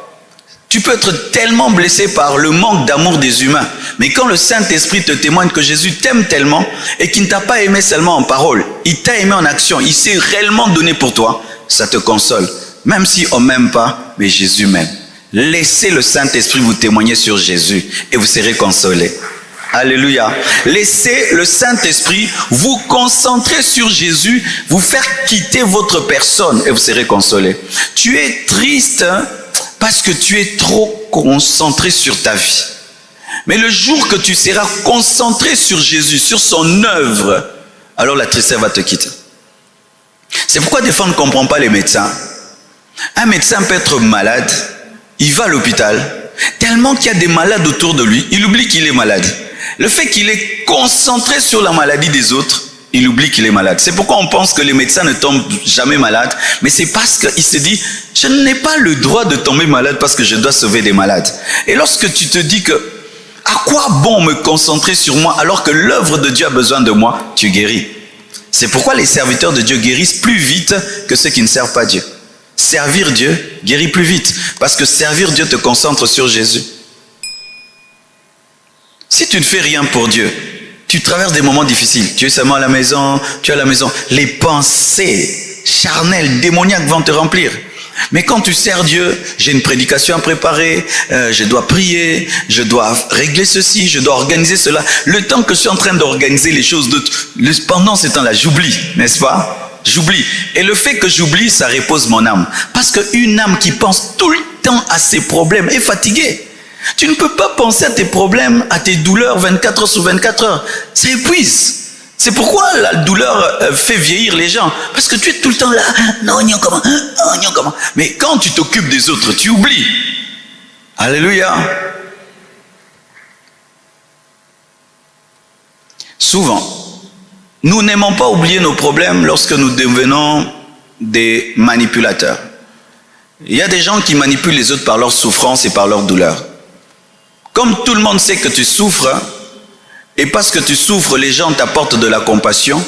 tu peux être tellement blessé par le manque d'amour des humains. Mais quand le Saint-Esprit te témoigne que Jésus t'aime tellement et qu'il ne t'a pas aimé seulement en parole, il t'a aimé en action, il s'est réellement donné pour toi, ça te console. Même si on ne m'aime pas, mais Jésus m'aime. Laissez le Saint-Esprit vous témoigner sur Jésus et vous serez consolés. Alléluia. Laissez le Saint-Esprit vous concentrer sur Jésus, vous faire quitter votre personne et vous serez consolés. Tu es triste parce que tu es trop concentré sur ta vie. Mais le jour que tu seras concentré sur Jésus, sur son œuvre, alors la tristesse va te quitter. C'est pourquoi des fois on ne comprend pas les médecins. Un médecin peut être malade, il va à l'hôpital, tellement qu'il y a des malades autour de lui, il oublie qu'il est malade. Le fait qu'il est concentré sur la maladie des autres, il oublie qu'il est malade. C'est pourquoi on pense que les médecins ne tombent jamais malades, mais c'est parce qu'il se dit, je n'ai pas le droit de tomber malade parce que je dois sauver des malades. Et lorsque tu te dis que, à quoi bon me concentrer sur moi alors que l'œuvre de Dieu a besoin de moi, tu guéris. C'est pourquoi les serviteurs de Dieu guérissent plus vite que ceux qui ne servent pas Dieu. Servir Dieu guérit plus vite parce que servir Dieu te concentre sur Jésus. Si tu ne fais rien pour Dieu, tu traverses des moments difficiles. Tu es seulement à la maison, tu es à la maison. Les pensées charnelles, démoniaques vont te remplir. Mais quand tu sers Dieu, j'ai une prédication à préparer, je dois prier, je dois régler ceci, je dois organiser cela. Le temps que je suis en train d'organiser les choses, pendant ce temps-là, j'oublie, n'est-ce pas? J'oublie. Et le fait que j'oublie, ça repose mon âme. Parce qu'une âme qui pense tout le temps à ses problèmes est fatiguée. Tu ne peux pas penser à tes problèmes, à tes douleurs 24 heures sur 24 heures. Ça épuise. C'est pourquoi la douleur fait vieillir les gens. Parce que tu es tout le temps là. Non, comment? Mais quand tu t'occupes des autres, tu oublies. Alléluia. Souvent, nous n'aimons pas oublier nos problèmes lorsque nous devenons des manipulateurs. Il y a des gens qui manipulent les autres par leur souffrance et par leur douleur. Comme tout le monde sait que tu souffres, et parce que tu souffres, les gens t'apportent de la compassion,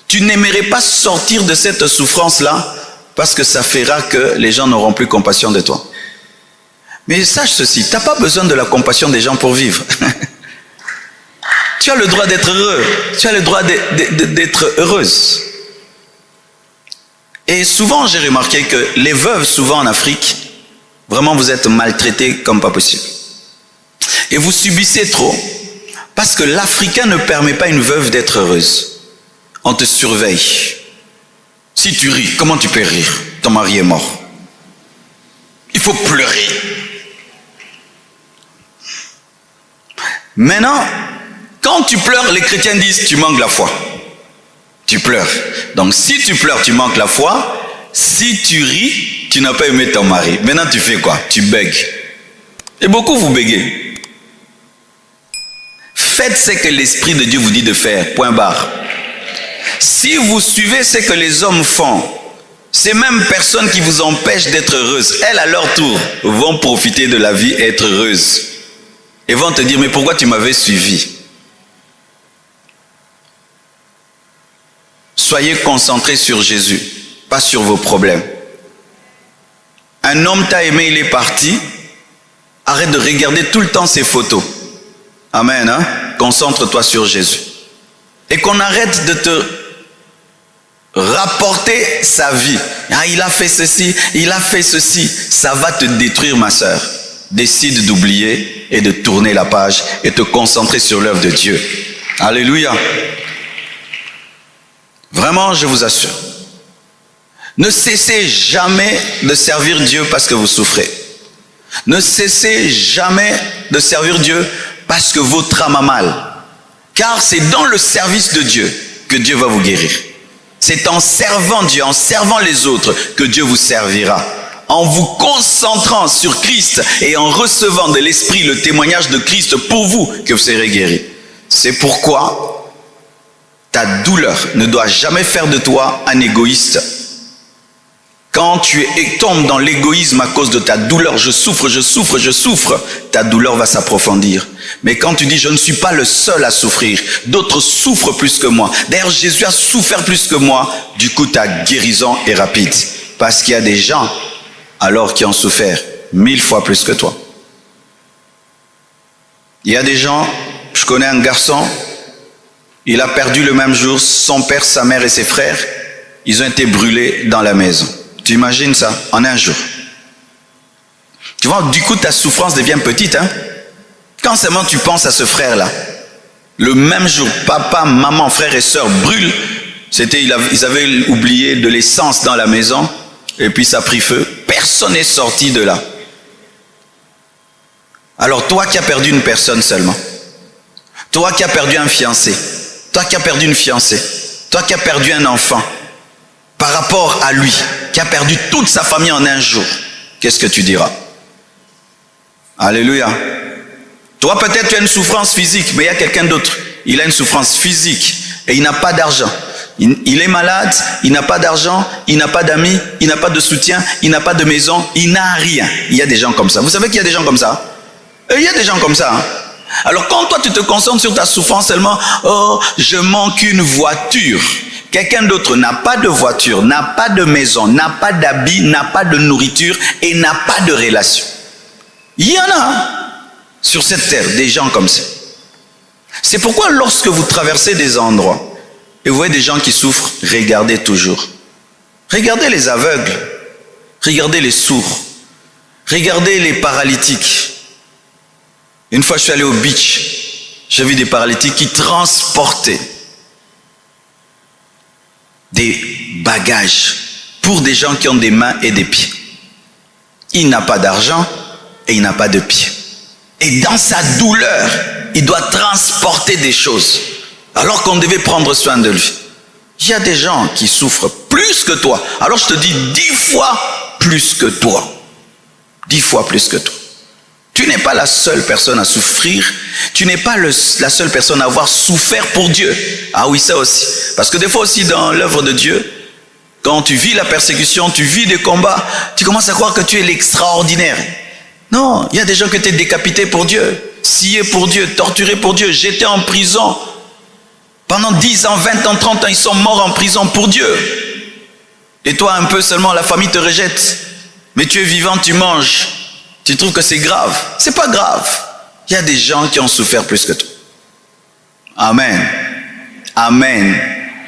tu n'aimerais pas sortir de cette souffrance-là, parce que ça fera que les gens n'auront plus compassion de toi. Mais sache ceci, tu n'as pas besoin de la compassion des gens pour vivre. Tu as le droit d'être heureux, tu as le droit d'être heureuse. Et souvent, j'ai remarqué que les veuves, souvent en Afrique, vraiment vous êtes maltraités comme pas possible. Et vous subissez trop, parce que l'Africain ne permet pas à une veuve d'être heureuse. On te surveille. Si tu ris, comment tu peux rire? Ton mari est mort. Il faut pleurer. Maintenant, quand tu pleures, les chrétiens disent tu manques la foi. Tu pleures. Donc si tu pleures, tu manques la foi. Si tu ris, tu n'as pas aimé ton mari. Maintenant tu fais quoi? Tu bègues. Et beaucoup vous bégez. Faites ce que l'Esprit de Dieu vous dit de faire. Point barre. Si vous suivez ce que les hommes font, ces mêmes personnes qui vous empêchent d'être heureuses, elles à leur tour vont profiter de la vie et être heureuses. Et vont te dire, mais pourquoi tu m'avais suivi? Soyez concentrés sur Jésus, pas sur vos problèmes. Un homme t'a aimé, il est parti. Arrête de regarder tout le temps ses photos. Amen. Hein? Concentre-toi sur Jésus. Et qu'on arrête de te rapporter sa vie. Ah, il a fait ceci, il a fait ceci. Ça va te détruire, ma sœur. Décide d'oublier et de tourner la page et te concentrer sur l'œuvre de Dieu. Alléluia. Vraiment, je vous assure. Ne cessez jamais de servir Dieu parce que vous souffrez. Ne cessez jamais de servir Dieu parce que votre âme a mal. Car c'est dans le service de Dieu que Dieu va vous guérir. C'est en servant Dieu, en servant les autres que Dieu vous servira. en vous concentrant sur Christ et en recevant de l'Esprit le témoignage de Christ pour vous que vous serez guéris. C'est pourquoi ta douleur ne doit jamais faire de toi un égoïste. Quand tu tombes dans l'égoïsme à cause de ta douleur, je souffre, ta douleur va s'approfondir. Mais quand tu dis, je ne suis pas le seul à souffrir, d'autres souffrent plus que moi. D'ailleurs, Jésus a souffert plus que moi. Du coup, ta guérison est rapide. Parce qu'il y a des gens, alors, qui ont souffert 1000 fois plus que toi. Il y a des gens, je connais un garçon, il a perdu le même jour son père, sa mère et ses frères. Ils ont été brûlés dans la maison. Tu imagines ça, en un jour. Tu vois, du coup, ta souffrance devient petite. Hein? Quand seulement tu penses à ce frère-là, le même jour, papa, maman, frère et sœur brûlent. Ils avaient oublié de l'essence dans la maison, et puis ça a pris feu. Personne n'est sorti de là. Alors toi qui as perdu une personne seulement, toi qui as perdu un fiancé, toi qui as perdu une fiancée, toi qui as perdu un enfant, par rapport à lui, qui a perdu toute sa famille en un jour, qu'est-ce que tu diras? Alléluia. Toi peut-être tu as une souffrance physique, mais il y a quelqu'un d'autre. Il a une souffrance physique et il n'a pas d'argent. Il est malade, il n'a pas d'argent, il n'a pas d'amis, il n'a pas de soutien, il n'a pas de maison, il n'a rien. Il y a des gens comme ça. Vous savez qu'il y a des gens comme ça? Il y a des gens comme ça. Hein? Alors quand toi tu te concentres sur ta souffrance seulement, oh, je manque une voiture. Quelqu'un d'autre n'a pas de voiture, n'a pas de maison, n'a pas d'habit, n'a pas de nourriture et n'a pas de relation. Il y en a sur cette terre des gens comme ça. C'est pourquoi lorsque vous traversez des endroits et vous voyez des gens qui souffrent, regardez toujours. Regardez les aveugles, regardez les sourds, regardez les paralytiques. Une fois je suis allé au beach, j'ai vu des paralytiques qui transportaient des bagages pour des gens qui ont des mains et des pieds. Il n'a pas d'argent et il n'a pas de pieds. Et dans sa douleur, il doit transporter des choses, alors qu'on devait prendre soin de lui. Il y a des gens qui souffrent plus que toi. Alors je te dis 10 fois plus que toi. 10 fois plus que toi. Tu n'es pas la seule personne à souffrir. Tu n'es pas la seule personne à avoir souffert pour Dieu. Ah oui, ça aussi. Parce que des fois aussi dans l'œuvre de Dieu, quand tu vis la persécution, tu vis des combats, tu commences à croire que tu es l'extraordinaire. Non, il y a des gens qui étaient décapités pour Dieu, sciés pour Dieu, torturés pour Dieu, jetés en prison. Pendant 10 ans, 20 ans, 30 ans, ils sont morts en prison pour Dieu. Et toi, un peu seulement, la famille te rejette. Mais tu es vivant, tu manges. Tu trouves que c'est grave? C'est pas grave. Il y a des gens qui ont souffert plus que toi. Amen. Amen.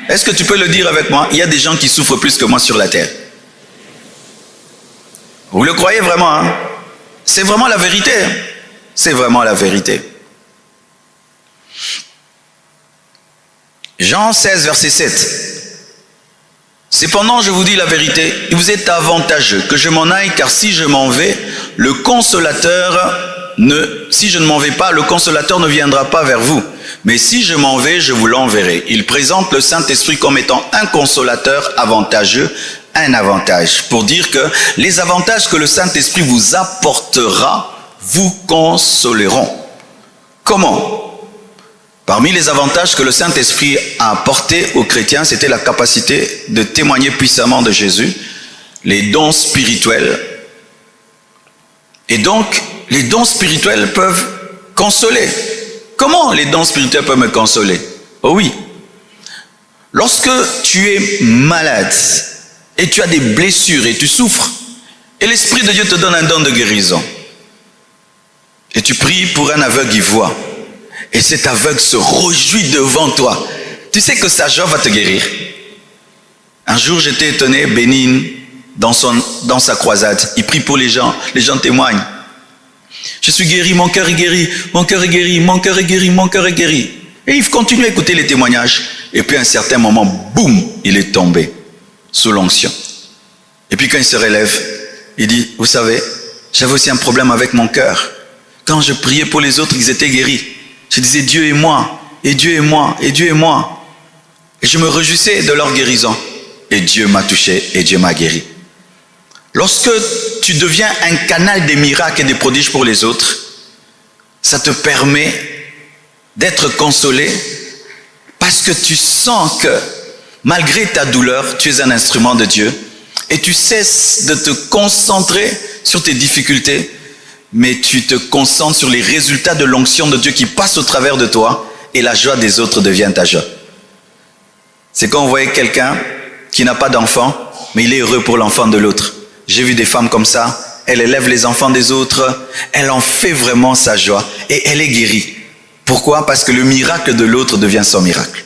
Est-ce que tu peux le dire avec moi? Il y a des gens qui souffrent plus que moi sur la terre. Vous le croyez vraiment? Hein? C'est vraiment la vérité. C'est vraiment la vérité. Jean 16, verset 7. Cependant, je vous dis la vérité, il vous est avantageux que je m'en aille, car si je m'en vais, si je ne m'en vais pas, le consolateur ne viendra pas vers vous. Mais si je m'en vais, je vous l'enverrai. Il présente le Saint-Esprit comme étant un consolateur avantageux, un avantage. Pour dire que les avantages que le Saint-Esprit vous apportera, vous consoleront. Comment? Parmi les avantages que le Saint-Esprit a apportés aux chrétiens, c'était la capacité de témoigner puissamment de Jésus, les dons spirituels. Et donc, les dons spirituels peuvent consoler. Comment les dons spirituels peuvent me consoler? Oh oui. Lorsque tu es malade et tu as des blessures et tu souffres, et l'Esprit de Dieu te donne un don de guérison, et tu pries pour un aveugle, il voit. Et cet aveugle se réjouit devant toi. Tu sais que sa joie va te guérir. Un jour, j'étais étonné, Bénin, dans sa croisade, il prie pour les gens témoignent. Je suis guéri, mon cœur est guéri, mon cœur est guéri, mon cœur est guéri, mon cœur est guéri. Et il continue à écouter les témoignages. Et puis à un certain moment, boum, il est tombé sous l'onction. Et puis quand il se relève, il dit, vous savez, j'avais aussi un problème avec mon cœur. Quand je priais pour les autres, ils étaient guéris. Je disais Dieu et moi, et Dieu et moi, et Dieu et moi. Et je me réjouissais de leur guérison. Et Dieu m'a touché et Dieu m'a guéri. Lorsque tu deviens un canal des miracles et des prodiges pour les autres, ça te permet d'être consolé parce que tu sens que malgré ta douleur, tu es un instrument de Dieu et tu cesses de te concentrer sur tes difficultés, mais tu te concentres sur les résultats de l'onction de Dieu qui passe au travers de toi et la joie des autres devient ta joie. C'est quand on voyait quelqu'un qui n'a pas d'enfant, mais il est heureux pour l'enfant de l'autre. J'ai vu des femmes comme ça, elle élève les enfants des autres, elle en fait vraiment sa joie et elle est guérie. Pourquoi? Parce que le miracle de l'autre devient son miracle.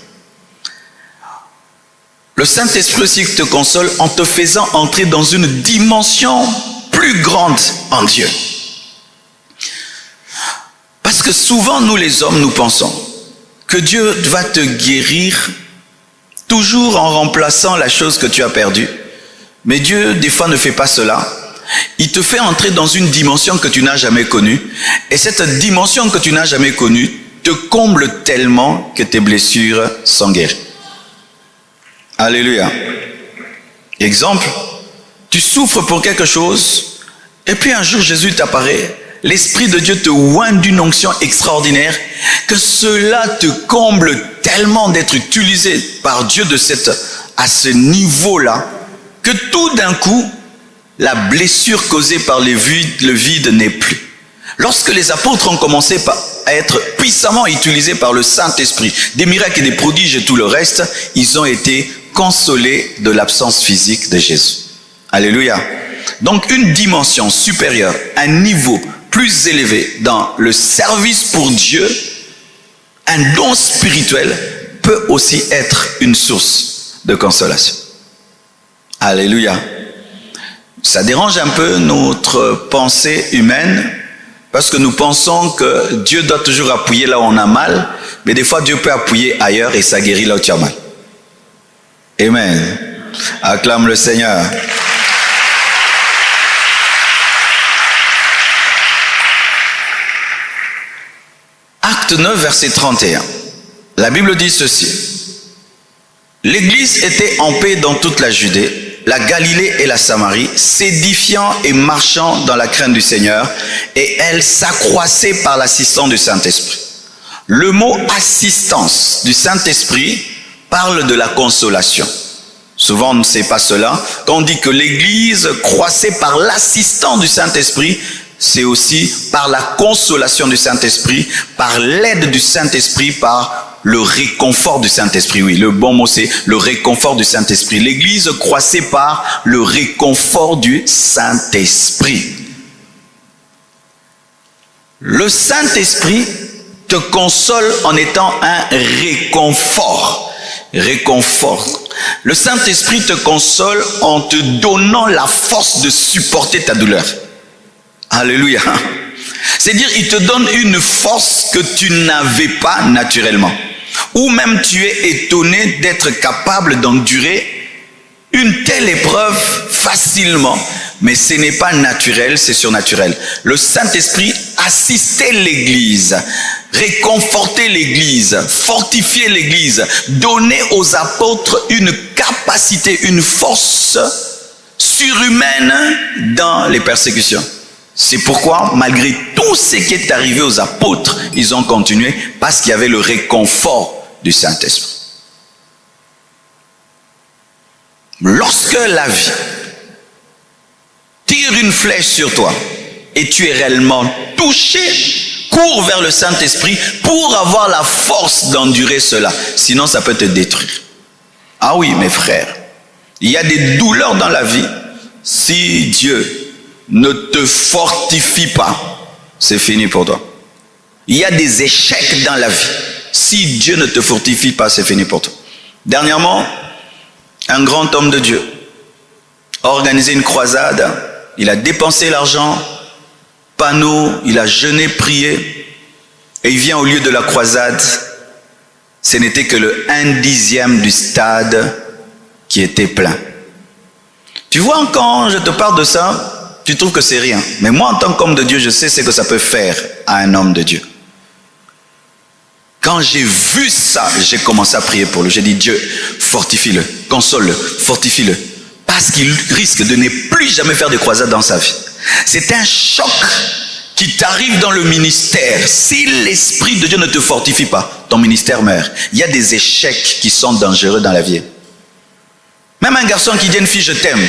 Le Saint-Esprit aussi te console en te faisant entrer dans une dimension plus grande en Dieu. Parce que souvent, nous les hommes, nous pensons que Dieu va te guérir toujours en remplaçant la chose que tu as perdue. Mais Dieu, des fois, ne fait pas cela. Il te fait entrer dans une dimension que tu n'as jamais connue. Et cette dimension que tu n'as jamais connue te comble tellement que tes blessures sont guéries. Alléluia. Exemple, tu souffres pour quelque chose, et puis un jour Jésus t'apparaît, l'Esprit de Dieu te oint d'une onction extraordinaire, que cela te comble tellement d'être utilisé par Dieu à ce niveau-là, que tout d'un coup, la blessure causée par le vide n'est plus. Lorsque les apôtres ont commencé à être puissamment utilisés par le Saint-Esprit, des miracles et des prodiges et tout le reste, ils ont été consolés de l'absence physique de Jésus. Alléluia. Donc une dimension supérieure, un niveau plus élevé dans le service pour Dieu, un don spirituel peut aussi être une source de consolation. Alléluia. Ça dérange un peu notre pensée humaine parce que nous pensons que Dieu doit toujours appuyer là où on a mal, mais des fois Dieu peut appuyer ailleurs et ça guérit là où tu as mal. Amen. Acclame le Seigneur. Acte 9, verset 31. La Bible dit ceci. L'Église était en paix dans toute la Judée, la Galilée et la Samarie, s'édifiant et marchant dans la crainte du Seigneur, et elle s'accroissait par l'assistance du Saint-Esprit. Le mot assistance du Saint-Esprit parle de la consolation. Souvent on ne sait pas cela. Quand on dit que l'Église croissait par l'assistance du Saint-Esprit, c'est aussi par la consolation du Saint-Esprit, par l'aide du Saint-Esprit, par le réconfort du Saint-Esprit. Oui, le bon mot c'est le réconfort du Saint-Esprit. L'Église croissait par le réconfort du Saint-Esprit. Le Saint-Esprit te console en étant un réconfort. Réconfort. Le Saint-Esprit te console en te donnant la force de supporter ta douleur. Alléluia. C'est-à-dire, il te donne une force que tu n'avais pas naturellement. Ou même tu es étonné d'être capable d'endurer une telle épreuve facilement. Mais ce n'est pas naturel, c'est surnaturel. Le Saint-Esprit assistait l'Église, réconfortait l'Église, fortifiait l'Église, donnait aux apôtres une capacité, une force surhumaine dans les persécutions. C'est pourquoi, malgré tout ce qui est arrivé aux apôtres, ils ont continué parce qu'il y avait le réconfort du Saint-Esprit. Lorsque la vie tire une flèche sur toi et tu es réellement touché, cours vers le Saint-Esprit pour avoir la force d'endurer cela. Sinon, ça peut te détruire. Ah oui, mes frères, il y a des douleurs dans la vie. Si Dieu ne te fortifie pas, c'est fini pour toi. Il y a des échecs dans la vie. Si Dieu ne te fortifie pas, c'est fini pour toi. Dernièrement, un grand homme de Dieu a organisé une croisade. Il a dépensé l'argent, panneau, il a jeûné, prié, et il vient au lieu de la croisade. Ce n'était que le 1/10 du stade qui était plein. Tu vois, quand je te parle de ça, tu trouves que c'est rien. Mais moi, en tant qu'homme de Dieu, je sais ce que ça peut faire à un homme de Dieu. Quand j'ai vu ça, j'ai commencé à prier pour lui. J'ai dit, Dieu, fortifie-le, console-le, fortifie-le. parce qu'il risque de ne plus jamais faire de croisade dans sa vie. C'est un choc qui t'arrive dans le ministère. Si l'Esprit de Dieu ne te fortifie pas, ton ministère meurt. Il y a des échecs qui sont dangereux dans la vie. Même un garçon qui dit à une fille, je t'aime.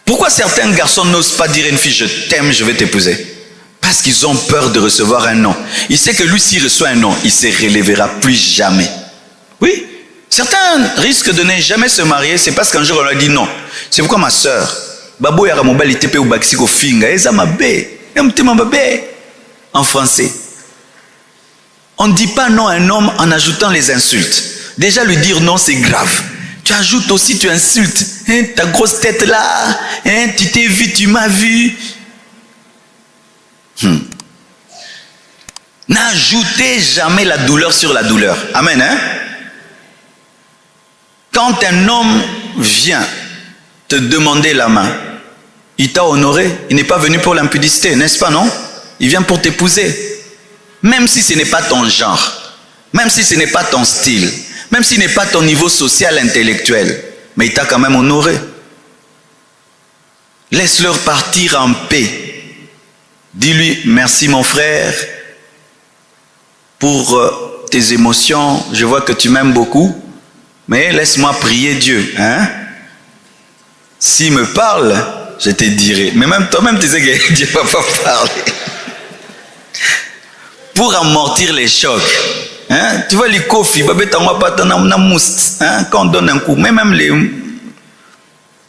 Pourquoi certains garçons n'osent pas dire à une fille, je t'aime, je vais t'épouser? Parce qu'ils ont peur de recevoir un non. Il sait que lui, s'il reçoit un non, il ne se relèvera plus jamais. Oui, certains risquent de ne jamais se marier, c'est parce qu'un jour on leur dit non. C'est pourquoi ma soeur, en français, on ne dit pas non à un homme en ajoutant les insultes. Déjà lui dire non, c'est grave. Tu ajoutes aussi, tu insultes. Hein, ta grosse tête là, hein, tu t'es vu, tu m'as vu. N'ajoutez jamais la douleur sur la douleur. Amen. Hein? Quand un homme vient te demander la main, il t'a honoré. Il n'est pas venu pour l'impudicité, n'est-ce pas, non? Il vient pour t'épouser. Même si ce n'est pas ton genre, même si ce n'est pas ton style, même s'il n'est pas ton niveau social, intellectuel, mais il t'a quand même honoré. Laisse-leur partir en paix. Dis-lui, merci mon frère, pour tes émotions. Je vois que tu m'aimes beaucoup, mais laisse-moi prier Dieu. Hein? S'il me parle, je te dirai. Mais même toi-même, tu sais que Dieu ne va pas parler. Pour amortir les chocs. Hein? Tu vois les kofis, hein? Quand on donne un coup, mais même les...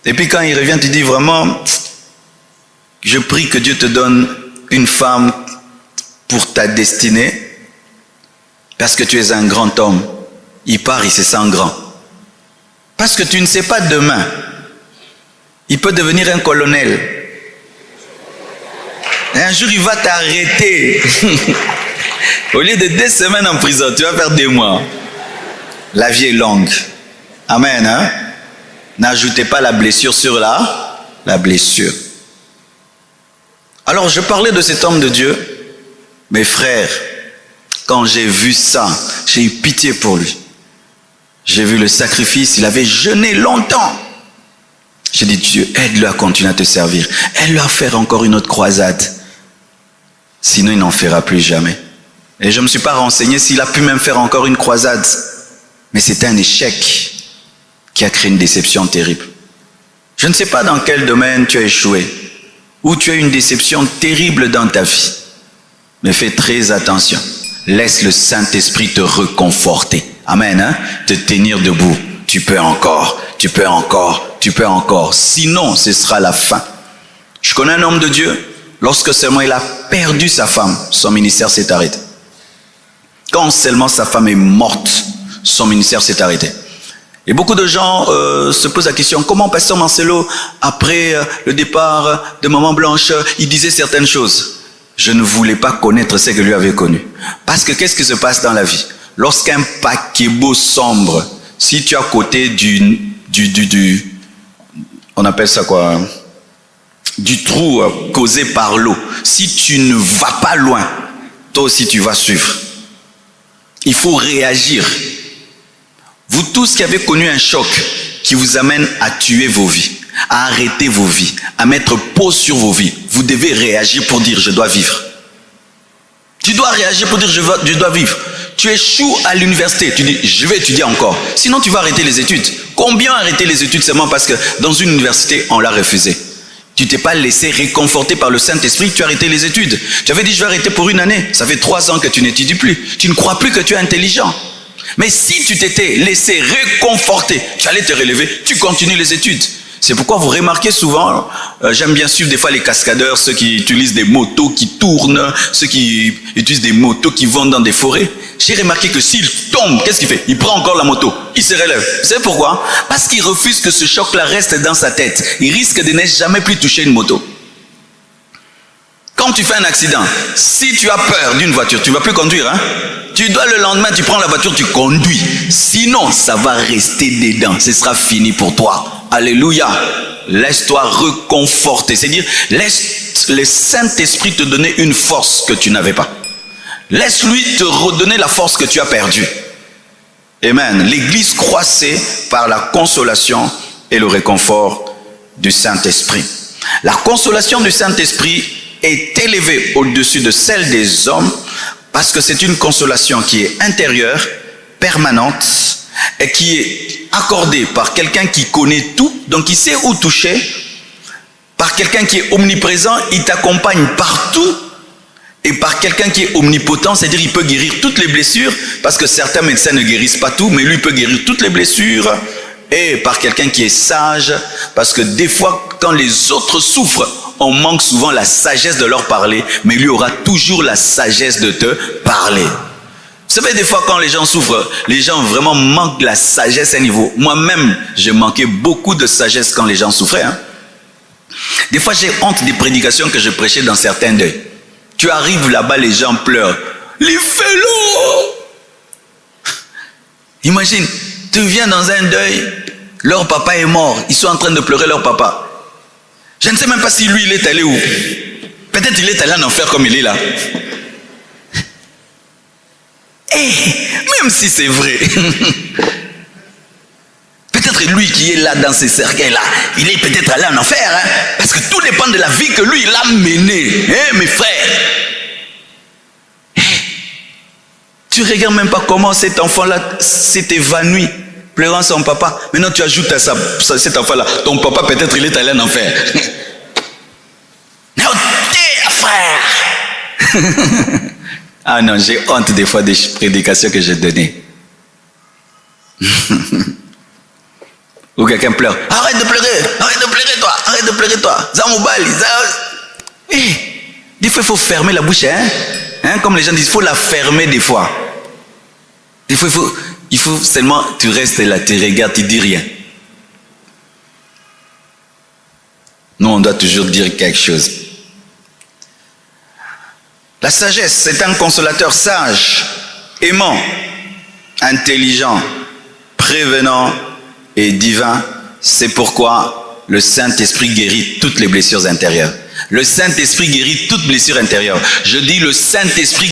Et puis quand il revient, tu dis vraiment, je prie que Dieu te donne une femme pour ta destinée, parce que tu es un grand homme. Il part, il se sent grand. Parce que tu ne sais pas demain, il peut devenir un colonel. Et un jour, il va t'arrêter. Au lieu de 2 semaines en prison, tu vas faire 2 mois. La vie est longue. Amen. Hein? N'ajoutez pas la blessure sur la blessure. Alors, je parlais de cet homme de Dieu. Mes frères, quand j'ai vu ça, j'ai eu pitié pour lui. J'ai vu le sacrifice, il avait jeûné longtemps. J'ai dit, Dieu, aide-le à continuer à te servir. Aide-le à faire encore une autre croisade. Sinon, il n'en fera plus jamais. Et je ne me suis pas renseigné s'il a pu même faire encore une croisade. Mais c'était un échec qui a créé une déception terrible. Je ne sais pas dans quel domaine tu as échoué, ou tu as une déception terrible dans ta vie. Mais fais très attention. Laisse le Saint-Esprit te reconforter. Amen. Hein? Te tenir debout. Tu peux encore, tu peux encore, tu peux encore. Sinon, ce sera la fin. Je connais un homme de Dieu. Lorsque seulement il a perdu sa femme, son ministère s'est arrêté. Quand seulement sa femme est morte, son ministère s'est arrêté. Et beaucoup de gens se posent la question, comment Pasteur Marcelo, après le départ de Maman Blanche, il disait certaines choses? Je ne voulais pas connaître ce que lui avait connu. Parce que qu'est-ce qui se passe dans la vie? Lorsqu'un paquebot sombre, si tu es à côté on appelle ça quoi? Du trou causé par l'eau. Si tu ne vas pas loin, toi aussi tu vas suivre. Il faut réagir. Vous tous qui avez connu un choc qui vous amène à tuer vos vies, à arrêter vos vies, à mettre pause sur vos vies, vous devez réagir pour dire je dois vivre. Tu dois réagir pour dire je dois vivre. Tu échoues à l'université, tu dis je vais étudier encore. Sinon tu vas arrêter les études. Combien ont arrêté les études seulement parce que dans une université on l'a refusé? Tu t'es pas laissé réconforter par le Saint-Esprit, tu as arrêté les études. Tu avais dit je vais arrêter pour 1 année. Ça fait 3 ans que tu n'étudies plus. Tu ne crois plus que tu es intelligent. Mais si tu t'étais laissé réconforter, tu allais te relever, tu continues les études. C'est pourquoi vous remarquez souvent, j'aime bien suivre des fois les cascadeurs, ceux qui utilisent des motos qui tournent, ceux qui utilisent des motos qui vont dans des forêts. J'ai remarqué que s'il tombe, qu'est-ce qu'il fait? Il prend encore la moto, il se relève. Vous savez pourquoi? Parce qu'il refuse que ce choc-là reste dans sa tête. Il risque de ne jamais plus toucher une moto. Quand tu fais un accident, si tu as peur d'une voiture, tu ne vas plus conduire. Hein? Tu dois le lendemain, tu prends la voiture, tu conduis. Sinon, ça va rester dedans. Ce sera fini pour toi. Alléluia. Laisse-toi reconforter. C'est-à-dire, laisse le Saint-Esprit te donner une force que tu n'avais pas. Laisse-lui te redonner la force que tu as perdue. Amen. L'Église croissait par la consolation et le réconfort du Saint-Esprit. La consolation du Saint-Esprit est élevée au-dessus de celle des hommes parce que c'est une consolation qui est intérieure, permanente et qui est accordée par quelqu'un qui connaît tout, donc il sait où toucher, par quelqu'un qui est omniprésent, il t'accompagne partout, et par quelqu'un qui est omnipotent, c'est-à-dire il peut guérir toutes les blessures, parce que certains médecins ne guérissent pas tout, mais lui peut guérir toutes les blessures, et par quelqu'un qui est sage, parce que des fois, quand les autres souffrent, on manque souvent la sagesse de leur parler, mais lui aura toujours la sagesse de te parler. Vous savez, des fois, quand les gens souffrent, les gens vraiment manquent de la sagesse à un niveau. Moi-même, je manquais beaucoup de sagesse quand les gens souffraient. Des fois, j'ai honte des prédications que je prêchais dans certains deuils. Tu arrives là-bas, les gens pleurent. Les félos! Imagine, tu viens dans un deuil, leur papa est mort, ils sont en train de pleurer leur papa. Je ne sais même pas si lui, il est allé où. Peut-être il est allé en enfer comme il est là. Et même si c'est vrai, peut-être lui qui est là dans ces cercueils-là, il est peut-être allé en enfer, parce que tout dépend de la vie que lui, il a menée, mes frères. Tu regardes même pas comment cet enfant-là s'est évanoui, pleurant son papa. Maintenant, tu ajoutes à cet enfant-là, ton papa, peut-être il est allé en enfer. Frère. Ah non, j'ai honte des fois des prédications que j'ai données. Ou quelqu'un pleure. Arrête de pleurer toi. Zamoubali, des fois il faut fermer la bouche, comme les gens disent, il faut la fermer des fois. Des fois il faut seulement, tu restes là, tu regardes, tu dis rien. Nous on doit toujours dire quelque chose. La sagesse, c'est un consolateur sage, aimant, intelligent, prévenant et divin. C'est pourquoi le Saint-Esprit guérit toutes les blessures intérieures. Le Saint-Esprit guérit toutes blessures intérieures. Je dis le Saint-Esprit